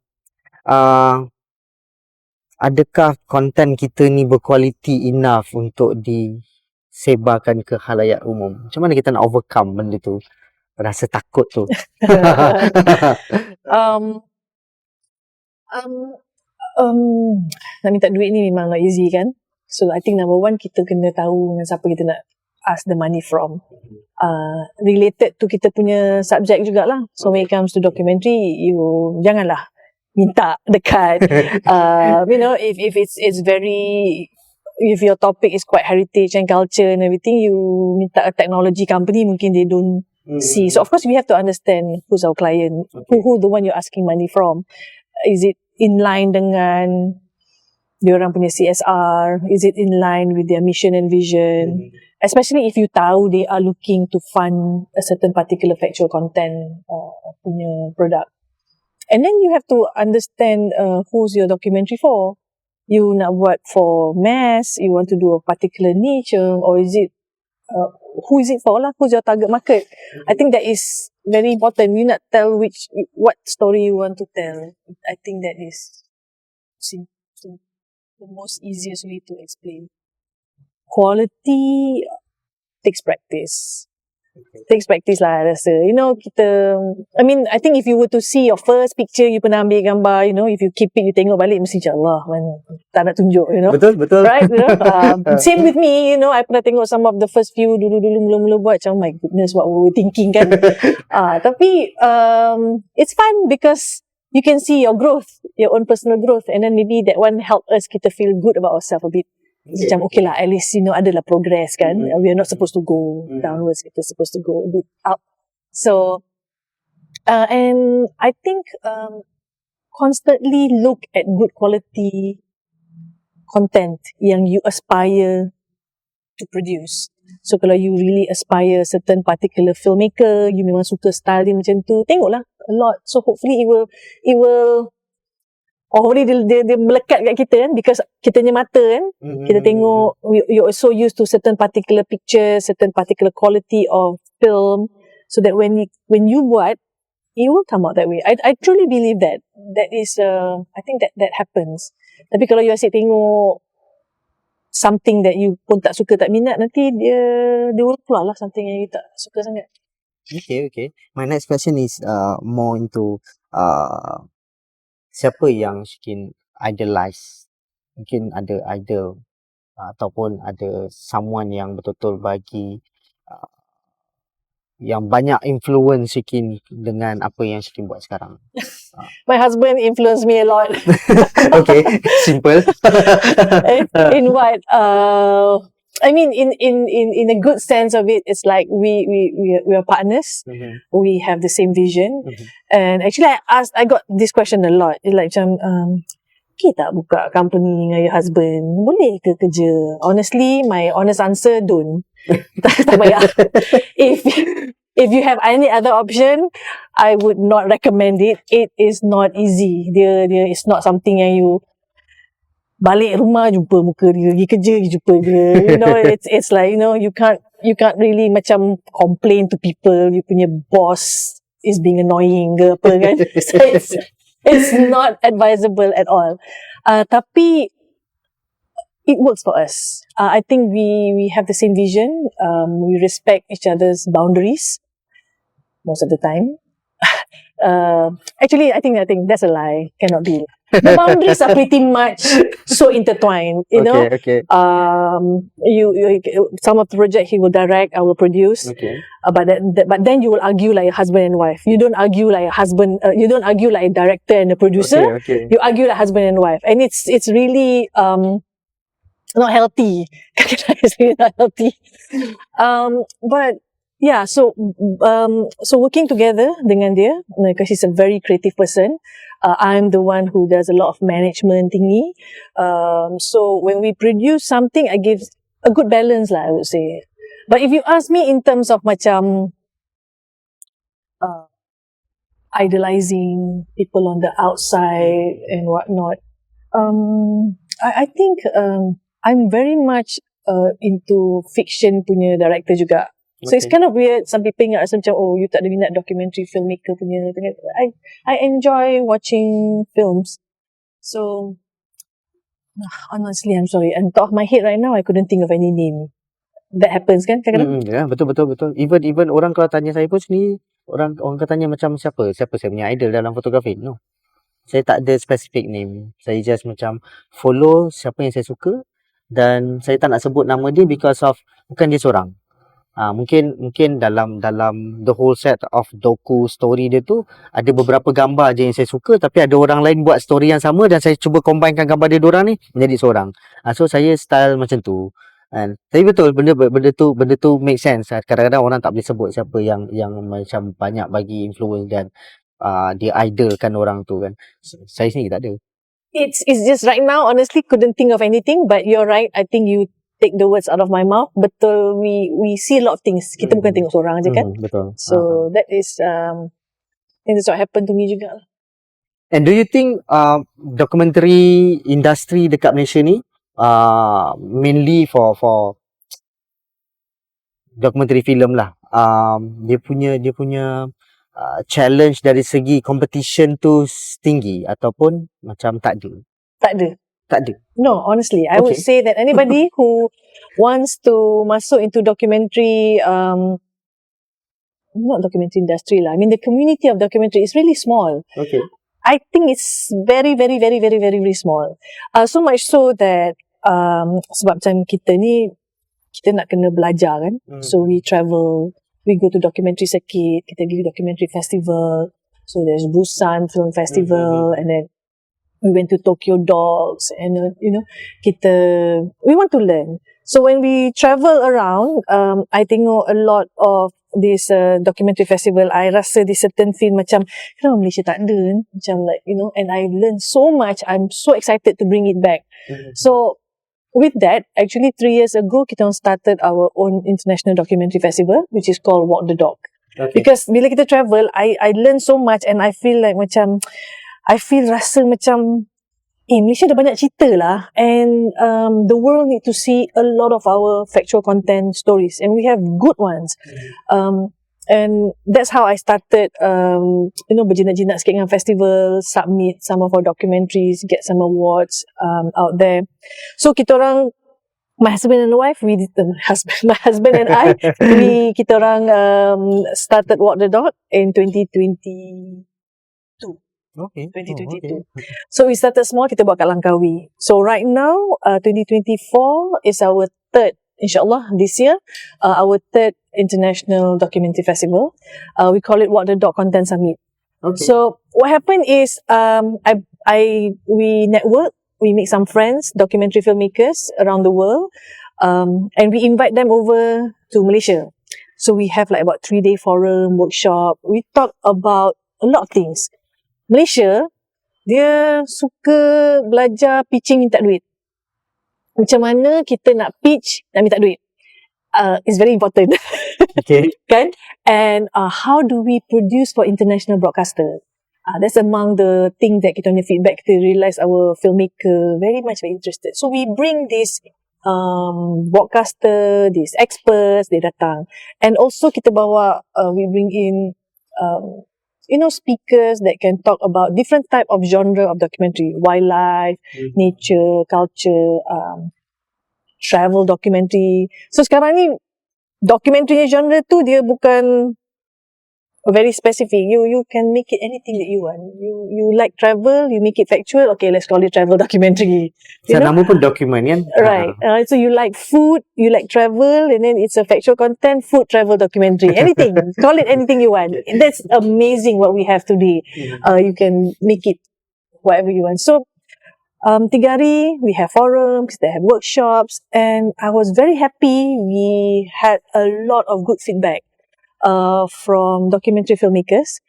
B: adakah konten kita ni berkualiti enough untuk disebarkan ke khalayak umum? Macam mana kita nak overcome benda tu, rasa takut tu?
A: Nak minta duit ni memang not easy kan. So I think number one, kita kena tahu dengan siapa kita nak ask the money from. Related to kita punya subject jugalah. So when it comes to documentary, you janganlah minta dekat if it's very, if your topic is quite heritage and culture and everything, you minta a technology company, mungkin they don't see. So of course we have to understand who's our client, who the one you're asking money from. Is it in line dengan diorang punya CSR? Is it in line with their mission and vision? Especially if you tahu they are looking to fund a certain particular factual content punya product. And then you have to understand who's your documentary for. You nak buat for mass, you want to do a particular niche, or is it who is it for lah? Who's your target market? I think that is very important. You nak tell what story you want to tell. I think that is the most easiest way to explain. Quality takes practice. Takes practice lah, I rasa. I think if you were to see your first picture, you pernah ambil gambar, if you keep it, you tengok balik, mesti Allah, man, tak nak tunjuk,
B: Betul.
A: right? Same with me, I pernah tengok some of the first few dulu-dulu mula-mula buat, macam, my goodness, what we were thinking kan. Tapi it's fun because you can see your growth, your own personal growth, and then maybe that one help us kita feel good about ourselves a bit. Macam okay lah, at least adalah progress kan. We are not supposed to go downwards, kita supposed to go a bit up. So and I think constantly look at good quality content yang you aspire to produce. So kalau you really aspire certain particular filmmaker, you memang suka style dia macam tu, tengoklah a lot. So hopefully it will hopefully dia melekat kat kita kan, because kitanya mata kan, kita tengok, you're so used to certain particular pictures, certain particular quality of film, so that when you buat, it will come out that way. I truly believe that is I think that happens. Tapi kalau you asyik tengok something that you pun tak suka, tak minat, nanti dia will keluar lah something yang you tak suka sangat.
B: Okay. My next question is more into siapa yang Shikin idolize? Mungkin ada idol ataupun ada someone yang betul-betul bagi yang banyak influence Shikin dengan apa yang Shikin buat sekarang.
A: My husband influenced me a lot.
B: Okay, simple.
A: In what? I mean, in a good sense of it, it's like we are partners. We have the same vision. And actually, I got this question a lot. It's like macam, okay tak buka company dengan your husband? Boleh ke kerja? Honestly, my honest answer, don't. Tak payah. If you have any other option, I would not recommend it. It is not easy. Dia it's not something yang you balik rumah jumpa muka dia, pergi kerja jumpa dia. It's like, you can't really macam complain to people, you punya boss is being annoying ke apa kan. So it's not advisable at all. Tapi it works for us. I think we have the same vision. We respect each other's boundaries most of the time. Actually, I think that's a lie. Cannot be. The boundaries are pretty much so intertwined.
B: Okay.
A: You some of the project he will direct, I will produce.
B: Okay.
A: But then you will argue like a husband and wife. You don't argue like a husband. You don't argue like a director and a producer.
B: Okay.
A: You argue like husband and wife, and it's really not healthy. It's really not healthy. But yeah, so working together dengan dia, because she's a very creative person. I'm the one who does a lot of management thingy. So when we produce something, I give a good balance lah, I would say. But if you ask me in terms of macam idolizing people on the outside and whatnot, I think I'm very much into fiction punya director juga. So it's kind of weird. Some people ingat rasa macam, you tak ada minat documentary filmmaker punya. I enjoy watching films. So honestly, I'm sorry. On top of my head right now, I couldn't think of any name. That happens kan kadang-kadang?
B: Ya, betul. Even orang kalau tanya saya pun sendiri, orang akan tanya macam siapa saya punya idol dalam fotografi. No. Saya tak ada specific name. Saya just macam follow siapa yang saya suka, dan saya tak nak sebut nama dia because of bukan dia seorang. Mungkin dalam the whole set of doku story dia tu ada beberapa gambar je yang saya suka, tapi ada orang lain buat story yang sama dan saya cuba combinekan gambar dia diorang ni menjadi seorang. So saya style macam tu. Tapi betul benda tu make sense. Kadang-kadang orang tak boleh sebut siapa yang macam banyak bagi influence dan dia idolkan orang tu kan. Saya sendiri tak ada.
A: It's just right now, honestly, couldn't think of anything. But you're right. I think you take the words out of my mouth. Betul, we see a lot of things. Kita bukan tengok seorang aja kan.
B: Betul.
A: So that is I think that's what happened to me juga.
B: And do you think dokumentari industri dekat Malaysia ni mainly for dokumentari filem lah, dia punya challenge dari segi competition tu tinggi ataupun macam tak ada? Tak ada. No,
A: honestly, I would say that anybody who wants to masuk into documentary not documentary industry lah. I mean, the community of documentary is really small.
B: Okay.
A: I think it's very, very, very, very, very, very small. So much so that sebab macam kita ni, kita nak kena belajar kan. So we travel, we go to documentary circuit, kita pergi documentary festival. So there's Busan Film Festival, and then we went to Tokyo Docs, and we want to learn. So when we travel around, I tengok a lot of this documentary festival. I rasa this certain film macam kenapa Malaysia tak ada, macam like and I learned so much. I'm so excited to bring it back. So with that, actually 3 years ago, kita started our own international documentary festival, which is called Walk the Dog.
B: Okay.
A: Because bila kita travel, I learn so much, and I feel like macam, rasa macam, Malaysia ada banyak cerita lah, and the world need to see a lot of our factual content stories, and we have good ones. And that's how I started, berjinak-jinak sikit dengan festival, submit some of our documentaries, get some awards out there. So kita orang, my husband and I, kita orang started Walk the Dog in 2022.
B: Okay.
A: 2022. So we started small, kita buat kat Langkawi. So right now, 2024 is our third, insyaAllah, this year, our third International Documentary Festival. We call it Walk the Dog Content Summit.
B: Okay.
A: So what happened is, we network, we make some friends, documentary filmmakers around the world, and we invite them over to Malaysia. So we have like about 3-day forum, workshop. We talk about a lot of things. Malaysia, dia suka belajar pitching minta duit. Macam mana kita nak pitch nak minta duit. It's very important.
B: Okay.
A: Kan? And how do we produce for international broadcaster? That's among the things that kita punya feedback, kita realise our filmmaker very interested. So we bring this broadcaster, these experts, they datang. And also kita bawa, we bring in speakers that can talk about different type of genre of documentary, wildlife, nature, culture, travel documentary. So sekarang ni documentary genre tu dia bukan very specific. You can make it anything that you want. You like travel, you make it factual. Okay, let's call it travel documentary.
B: Nama pun dokumen kan?
A: Right. So you like food, you like travel, and then it's a factual content, food, travel documentary. Anything. Call it anything you want. That's amazing what we have today. You can make it whatever you want. So, 3 hari, we have forums, they have workshops, and I was very happy. We had a lot of good feedback from documentary filmmakers.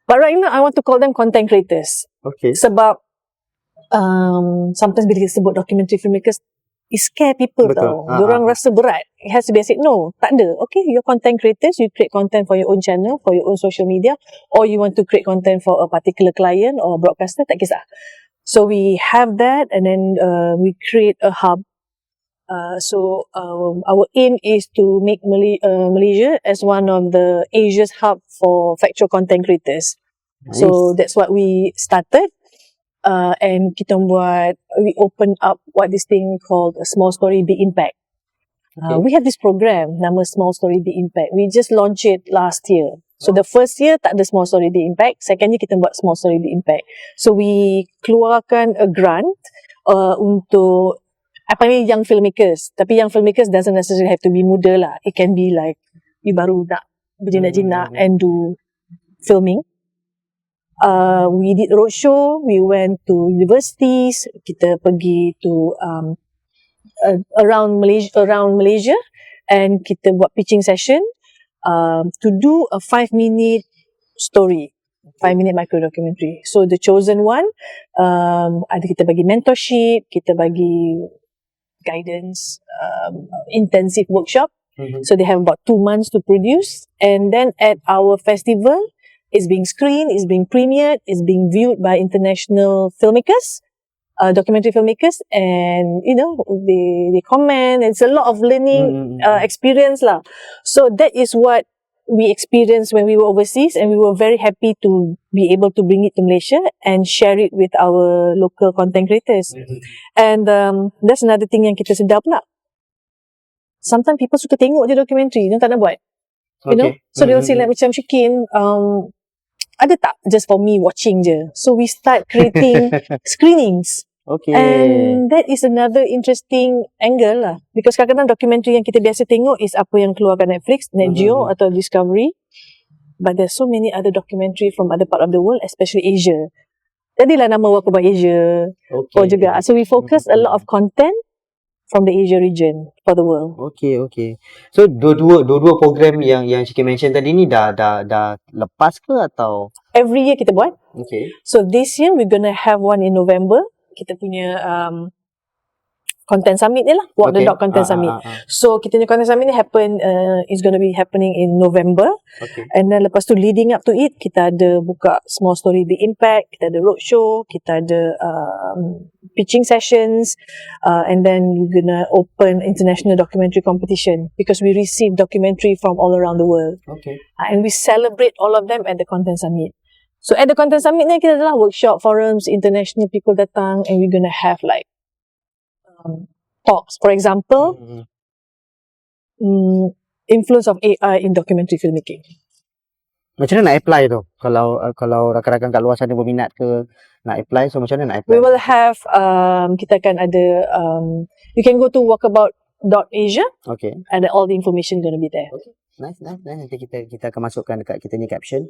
A: But right now, I want to call them content creators.
B: Okay.
A: Sebab sometimes bila kita sebut documentary filmmakers, it scare people.
B: Betul.
A: Tau. Diorang rasa berat. It has to be, I said, no, tak ada. Okay, you're content creators, you create content for your own channel, for your own social media, or you want to create content for a particular client or broadcaster, tak kisah. So we have that, and then we create a hub. So our aim is to make Malaysia as one of the Asia's hub for factual content creators. Nice. So that's what we started. And we open up this thing called a Small Story Big Impact. Okay. We have this program, nama Small Story Big Impact. We just launched it last year. So the first year tak ada Small Story Big Impact. Second year kita buat Small Story Big Impact. So we keluarkan a grant untuk apa ni, young filmmakers. Tapi young filmmakers doesn't necessarily have to be muda lah. It can be like you baru nak berjinak-jinak and do filming. We did roadshow. We went to universities. Kita pergi to around Malaysia, and kita buat pitching session to do a 5-minute story, 5-minute micro documentary. So the chosen one, ada kita bagi mentorship, kita bagi guidance, intensive workshop. So they have about 2 months to produce, and then at our festival, it's being screened, it's being premiered, it's being viewed by international filmmakers, documentary filmmakers, and they comment. It's a lot of learning experience lah. So that is what we experienced when we were overseas, and we were very happy to be able to bring it to Malaysia and share it with our local content creators. And that's another thing yang kita sedar pula. Sometimes people suka tengok je dokumentari, dia tak nak buat. You know, so they'll say like macam Shikin, ada tak just for me watching je? So we start creating screenings.
B: Okay.
A: And that is another interesting angle lah. Because kadang-kadang dokumentari yang kita biasa tengok is apa yang keluarkan Netflix, Net Geo atau Discovery. But there's so many other documentary from other part of the world, especially Asia. Jadilah nama Walkabout Asia.
B: Okay.
A: Juga. So we focus a lot of content from the Asia region for the world.
B: Okay. So dua program yang Shikin mention tadi ni dah lepas ke atau?
A: Every year kita buat.
B: Okay.
A: So this year we're gonna have one in November. Kita punya content summit ni lah, Walk the Dog content summit. So kita punya content summit ni is going to be happening in November.
B: Okay.
A: And then lepas tu leading up to it, kita ada buka small story big impact, kita ada roadshow, kita ada pitching sessions, and then we're gonna open international documentary competition because we receive documentary from all around the world.
B: Okay.
A: And we celebrate all of them at the content summit. So at the content summit ni kita adalah workshop, forums, international people datang, and we're gonna have like talks. For example, influence of AI in documentary filmmaking.
B: Macam mana nak apply tu? Kalau rakan-rakan kat luar sana berminat ke nak apply, so macam mana nak apply?
A: We will have kita akan ada you can go to Walkabout Asia.
B: Okay.
A: And all the information gonna be there.
B: Okay. Nice. Nanti kita akan masukkan dekat kita ni caption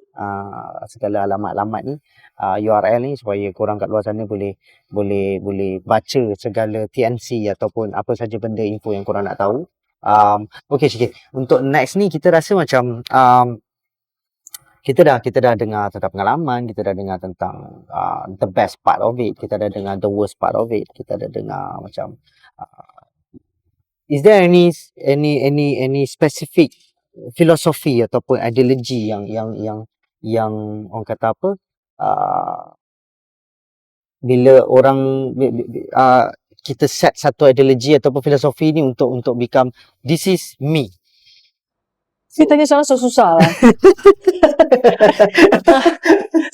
B: segala alamat-alamat ni, URL ni supaya korang kat luar sana boleh baca segala TNC ataupun apa saja benda info yang korang nak tahu. Okay, sikit. Untuk next ni kita rasa macam kita dah dengar tentang pengalaman, kita dah dengar tentang the best part of it, kita dah dengar the worst part of it, kita dah dengar macam is there any specific filosofi ataupun ideologi yang orang kata apa, bila orang kita set satu ideologi ataupun filosofi ni untuk become this is me.
A: Saya tanya soalan susah lah.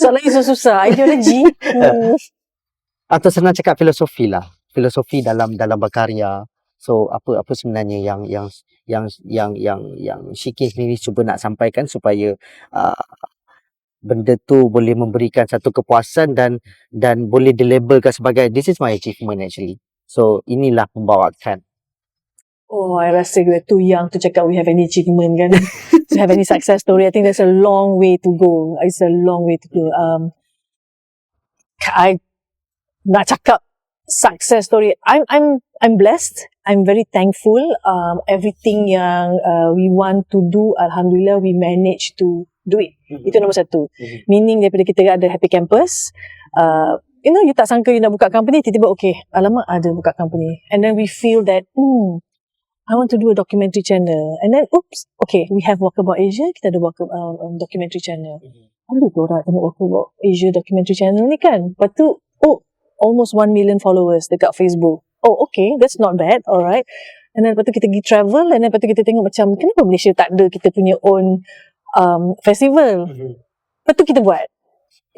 A: Soalan ni susah. Ideologi.
B: Atau senang cakap filosofi lah. Filosofi dalam berkarya. So apa sebenarnya yang Shikin sendiri cuba nak sampaikan supaya benda tu boleh memberikan satu kepuasan dan boleh dilabelkan sebagai this is my achievement actually. So inilah pembawakan.
A: Oh, I rasa we're too young to cakap we have any achievement kan. To have any success story. I think there's a long way to go. It's a long way to go. I nak cakap success story. I'm blessed. I'm very thankful. Everything yang we want to do, alhamdulillah, we manage to do it. Itu nombor satu. Meaning daripada kita ada happy campus. You tak sangka you nak buka company, tiba-tiba okay, alamak ada buka company. And then we feel that, I want to do a documentary channel. And then, oops, okay, we have Walkabout Asia, kita ada documentary channel. Ada tu orang tengok Walkabout Asia documentary channel ni kan. Lepas tu, almost 1 million followers dekat Facebook. Oh, okay, that's not bad, alright. And then lepas tu kita pergi travel, and then lepas tu kita tengok macam, kenapa Malaysia tak ada kita punya own festival? Lepas tu kita buat.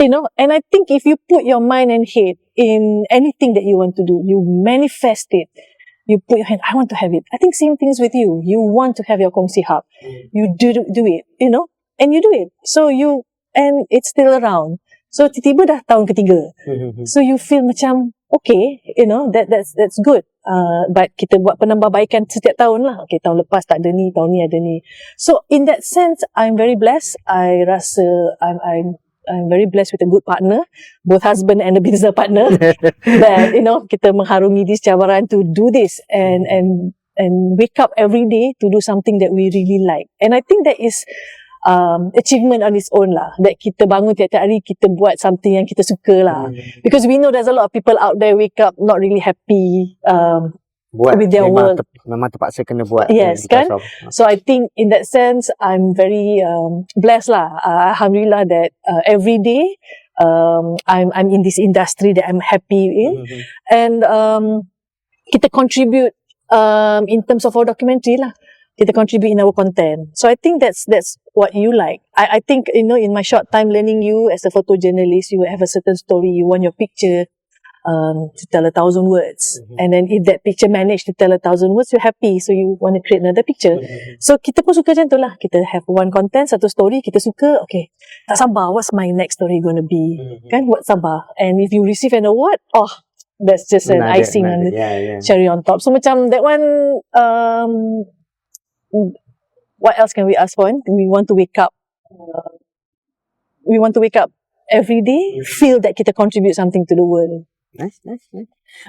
A: And I think if you put your mind and head in anything that you want to do, you manifest it. You put your hand, I want to have it. I think same things with you. You want to have your kongsi hub. You do it, and you do it. And it's still around. So tiba-tiba dah tahun ketiga. So you feel macam, okay, that's good. But kita buat penambahbaikan setiap tahun lah. Okay, tahun lepas tak ada ni, tahun ni ada ni. So in that sense, I'm very blessed. I rasa I'm very blessed with a good partner, both husband and a business partner. That kita mengharungi this cabaran to do this and wake up every day to do something that we really like. And I think that is achievement on its own lah. That kita bangun tiap-tiap hari kita buat something yang kita suka lah. Because we know there's a lot of people out there wake up not really happy with their work.
B: Memang terpaksa kena buat.
A: Yes, kan? So I think in that sense, I'm very blessed lah. Alhamdulillah that every day I'm in this industry that I'm happy in. And kita contribute in terms of our documentary lah. Kita contribute in our content. So I think that's what you like. I think, in my short time learning you as a photojournalist, you have a certain story, you want your picture to tell 1,000 words. And then if that picture managed to tell 1,000 words, you're happy. So you want to create another picture. So kita pun suka macam tu lah. Kita have one content, satu story, kita suka, okay, tak sabar, what's my next story going to be? Kan, buat sabar. And if you receive an award, that's just an icing on the cherry on top. So macam that one, what else can we ask for? We want to wake up. We want to wake up every day, feel that kita contribute something to the world.
B: Nice.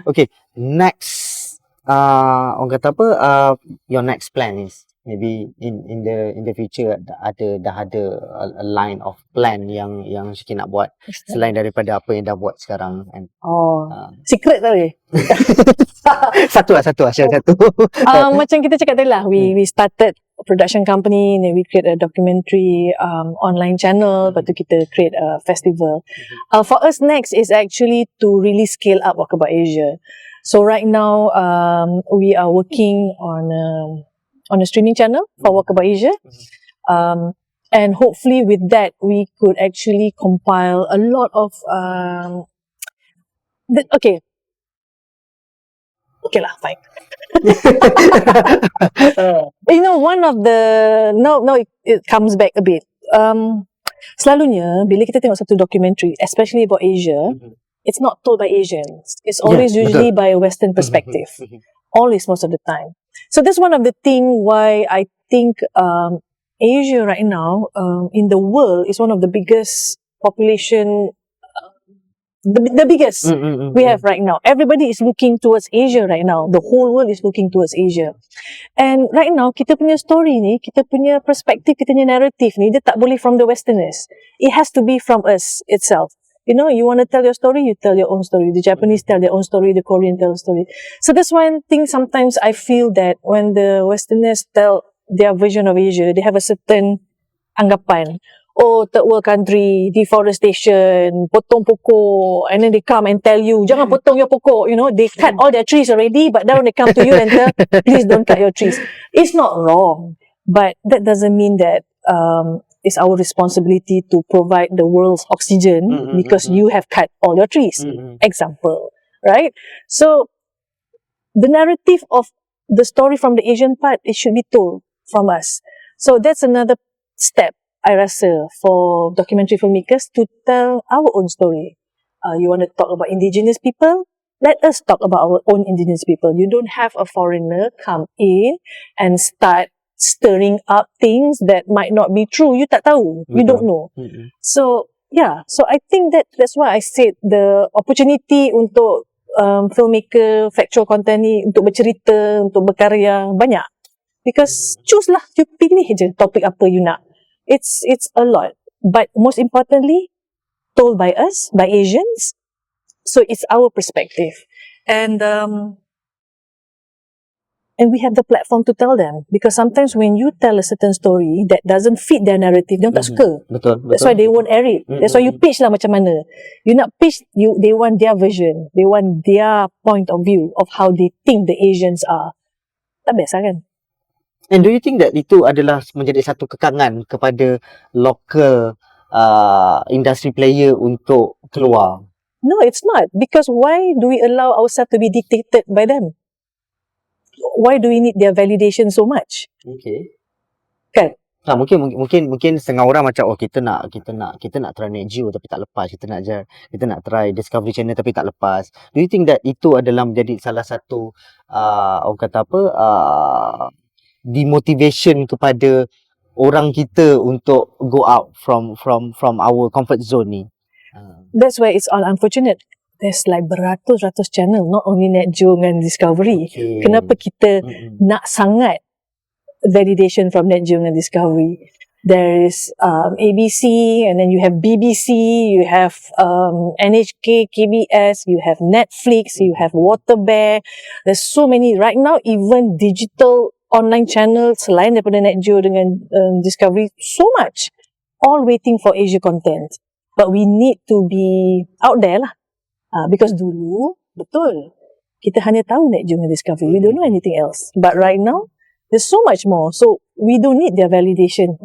B: Okay, next, orang kata apa, your next plan is maybe in the future dah ada a line of plan yang Syiki nak buat selain daripada apa yang dah buat sekarang kan.
A: Secret tau je.
B: Satu.
A: Macam kita cakap tadi lah, we started a production company, then we create a documentary online channel, lepas tu kita create a festival. For us next is actually to really scale up Walkabout Asia. So right now we are working on a streaming channel for Walkabout Asia, and hopefully with that we could actually compile a lot of Okay lah, fine. One of the now it comes back a bit. Selalunya bila kita tengok satu documentary, especially about Asia, it's not told by Asians. It's always usually by a Western perspective. Always, most of the time. So that's one of the thing why I think Asia right now in the world is one of the biggest population. The biggest we have right now. Everybody is looking towards Asia right now. The whole world is looking towards Asia. And right now, kita punya story ni, kita punya perspektif, kita punya narrative ni, dia tak boleh from the Westerners. It has to be from us itself. You want to tell your story, you tell your own story. The Japanese tell their own story, the Korean tell a story. So that's one thing sometimes I feel that when the Westerners tell their version of Asia, they have a certain anggapan. Third world country, deforestation, potong pokok, and then they come and tell you, jangan potong your pokok, they cut all their trees already, but now they come to you and tell, please don't cut your trees. It's not wrong, but that doesn't mean that it's our responsibility to provide the world's oxygen because you have cut all your trees. Example, right? So, the narrative of the story from the Asian part, it should be told from us. So, that's another step, I rasa, for documentary filmmakers to tell our own story. You want to talk about indigenous people? Let us talk about our own indigenous people. You don't have a foreigner come in and start stirring up things that might not be true. You tak tahu. You don't know. So, so I think that's why I said the opportunity untuk filmmaker, factual content ni, untuk bercerita, untuk berkarya, banyak. Because choose lah, you pilih je topik apa you nak. It's a lot, but most importantly, told by us, by Asians. So it's our perspective, and we have the platform to tell them. Because sometimes when you tell a certain story that doesn't fit their narrative, they tak suka.
B: Betul.
A: That's why they won't air it. That's why you pitch lah macam mana. You nak pitch, they want their version, they want their point of view of how they think the Asians are. Tak biasa kan?
B: And do you think that itu adalah menjadi satu kekangan kepada local industry player untuk keluar?
A: No, it's not. Because why do we allow ourselves to be dictated by them? Why do we need their validation so much?
B: Okay.
A: Kan?
B: Mungkin setengah orang macam kita nak try Net Geo tapi tak lepas, kita nak try Discovery Channel tapi tak lepas. Do you think that itu adalah menjadi salah satu orang kata apa demotivation kepada orang kita untuk go out from our comfort zone ni?
A: That's why it's all unfortunate. There's like beratus-ratus channel, not only Net Geo dengan Discovery.
B: Okay.
A: Kenapa kita nak sangat validation from Net Geo and Discovery? There is ABC, and then you have BBC, you have NHK, KBS, you have Netflix, you have Waterbear. There's so many right now. Even digital online channel selain daripada Net Geo dengan Discovery, so much, all waiting for Asia content. But we need to be out there lah, because dulu betul kita hanya tahu Net Geo dengan Discovery, we don't know anything else. But right now there's so much more, so we don't need their validation.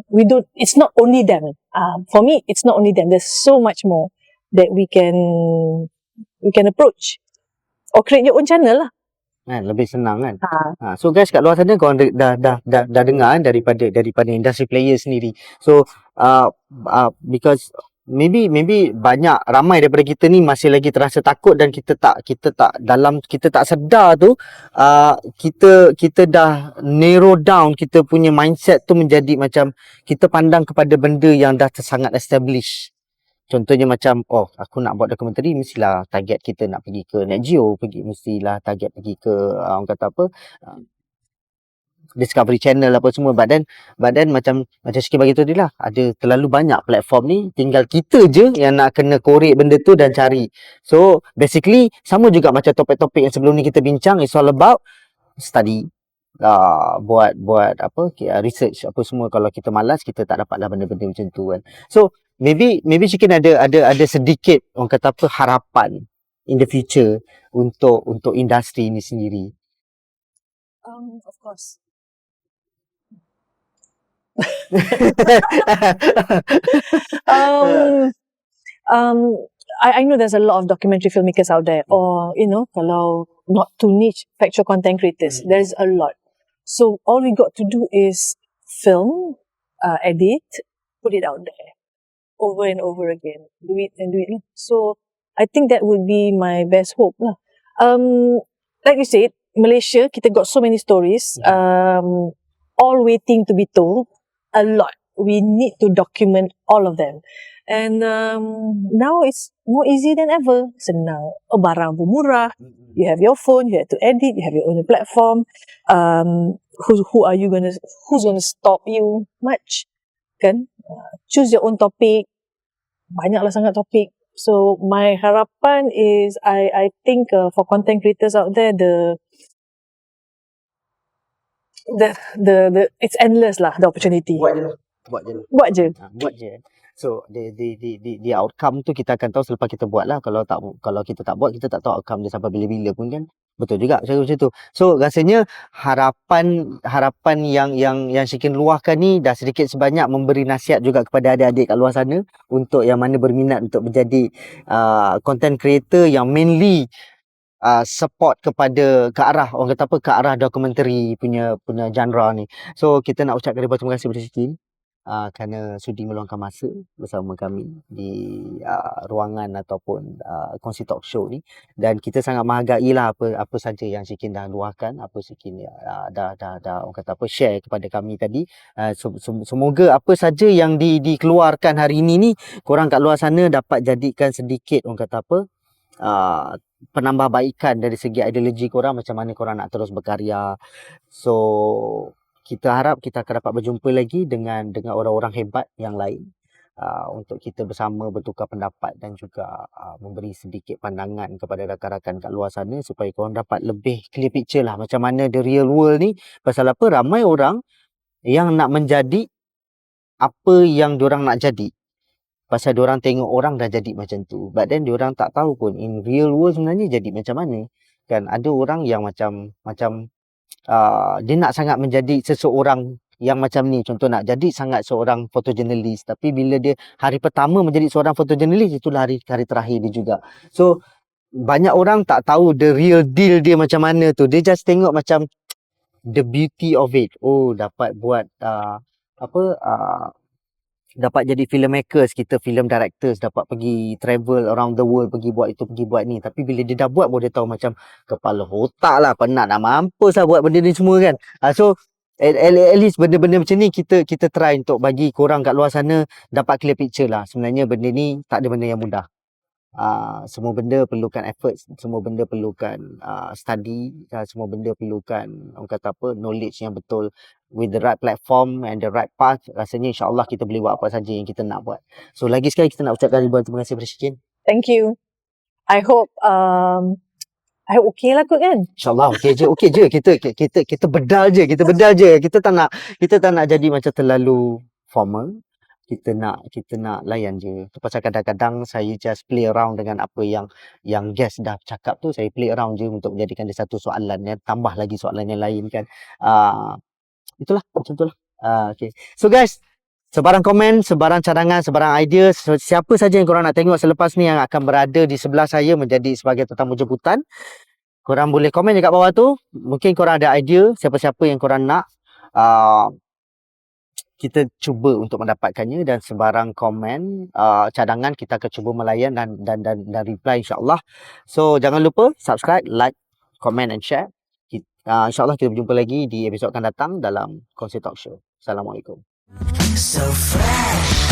A: It's not only them. For me, it's not only them. There's so much more that we can you can approach or create your own channel lah.
B: Kan, lebih senang kan.
A: Ha.
B: So guys kat luar sana korang dah dengar kan daripada industri player sendiri. So because maybe ramai daripada kita ni masih lagi terasa takut dan kita tak sedar tu kita dah narrow down kita punya mindset tu menjadi macam kita pandang kepada benda yang dah sangat established. Contohnya macam, aku nak buat dokumentari, mestilah target kita nak pergi ke Net Geo, mestilah target pergi ke, orang kata apa, Discovery Channel apa semua. But then macam sikit bagi tu dia lah, ada terlalu banyak platform ni, tinggal kita je yang nak kena korek benda tu dan cari. So, basically, sama juga macam topik-topik yang sebelum ni kita bincang, it's all about study. Buat apa research apa semua. Kalau kita malas, kita tak dapatlah benda-benda macam tu kan. So maybe Shikin ada sedikit orang kata apa harapan in the future untuk industri ini sendiri.
A: Of course. I know there's a lot of documentary filmmakers out there, or kalau not too niche, factual content creators. There's a lot. So all we got to do is film, edit, put it out there over and over again. Do it. So I think that would be my best hope lah. Like you said, Malaysia, kita got so many stories, all waiting to be told. A lot. We need to document all of them. And now it's more easy than ever. Senang. Barang pun murah. You have your phone, you have to edit, you have your own platform. Who's gonna stop you much? Kan? Choose your own topic. Banyaklah sangat topik. So my harapan is, I think for content creators out there, the it's endless lah, the opportunity. Buat je.
B: So the outcome tu kita akan tahu selepas kita buat lah. Kalau kita tak buat, kita tak tahu outcome dia sampai bila-bila pun kan. Betul juga macam tu. So rasanya harapan yang Shikin luahkan ni dah sedikit sebanyak memberi nasihat juga kepada adik-adik kat luar sana untuk yang mana berminat untuk menjadi content creator yang mainly support ke arah orang kata apa, ke arah dokumentari punya genre ni. So kita nak ucapkan ribuan terima kasih kepada Shikin kerana sudi meluangkan masa bersama kami di ruangan ataupun kongsi talk show ni, dan kita sangat menghargai lah apa saja yang Shikin dah luahkan, apa Shikin dah orang kata apa share kepada kami tadi. Semoga apa saja yang dikeluarkan hari ini ni korang kat luar sana dapat jadikan sedikit orang kata apa penambahbaikan dari segi ideologi korang, macam mana korang nak terus berkarya. So kita harap kita akan dapat berjumpa lagi dengan orang-orang hebat yang lain untuk kita bersama bertukar pendapat dan juga memberi sedikit pandangan kepada rakan-rakan kat luar sana supaya korang dapat lebih clear picture lah macam mana the real world ni. Pasal apa ramai orang yang nak menjadi apa yang diorang nak jadi. Pasal diorang tengok orang dah jadi macam tu, but then diorang tak tahu pun in real world sebenarnya jadi macam mana. Kan ada orang yang macam dia nak sangat menjadi seseorang yang macam ni. Contoh nak jadi sangat seorang fotojournalis, tapi bila dia hari pertama menjadi seorang fotojournalis, itulah hari terakhir dia juga. So banyak orang tak tahu the real deal dia macam mana tu. Dia just tengok macam the beauty of it. Dapat buat dapat jadi filmmakers, kita film directors, dapat pergi travel around the world, pergi buat itu, pergi buat ni. Tapi bila dia dah buat, baru dia tahu macam kepala otak lah, penat nak mampus lah buat benda ni semua kan. So at least benda-benda macam ni kita try untuk bagi korang kat luar sana dapat clear picture lah. Sebenarnya benda ni tak ada benda yang mudah. Semua benda perlukan effort, semua benda perlukan study, semua benda perlukan orang kata apa, knowledge yang betul. With the right platform and the right path, rasanya insyaAllah kita boleh buat apa saja yang kita nak buat. So lagi sekali kita nak ucapkan ribuan terima kasih kepada Shikin.
A: Thank you. I hope okay lah kot kan?
B: InsyaAllah okay je. Kita bedal je. Kita tak nak jadi macam terlalu formal. Kita nak layan je. Pasal kadang-kadang saya just play around dengan apa yang guest dah cakap tu. Saya play around je untuk menjadikan dia satu soalan, tambah lagi soalan yang lain kan. Itulah macam itulah. Okay. So guys, sebarang komen, sebarang cadangan, sebarang idea, siapa saja yang korang nak tengok selepas ni yang akan berada di sebelah saya menjadi sebagai tetamu jemputan, korang boleh komen dekat bawah tu. Mungkin korang ada idea siapa-siapa yang korang nak kita cuba untuk mendapatkannya, dan sebarang komen, cadangan kita akan cuba melayan dan reply insya-Allah. So jangan lupa subscribe, like, comment and share. InsyaAllah kita berjumpa lagi di episod akan datang dalam Kongsi Talk Show. Assalamualaikum.
C: So fresh.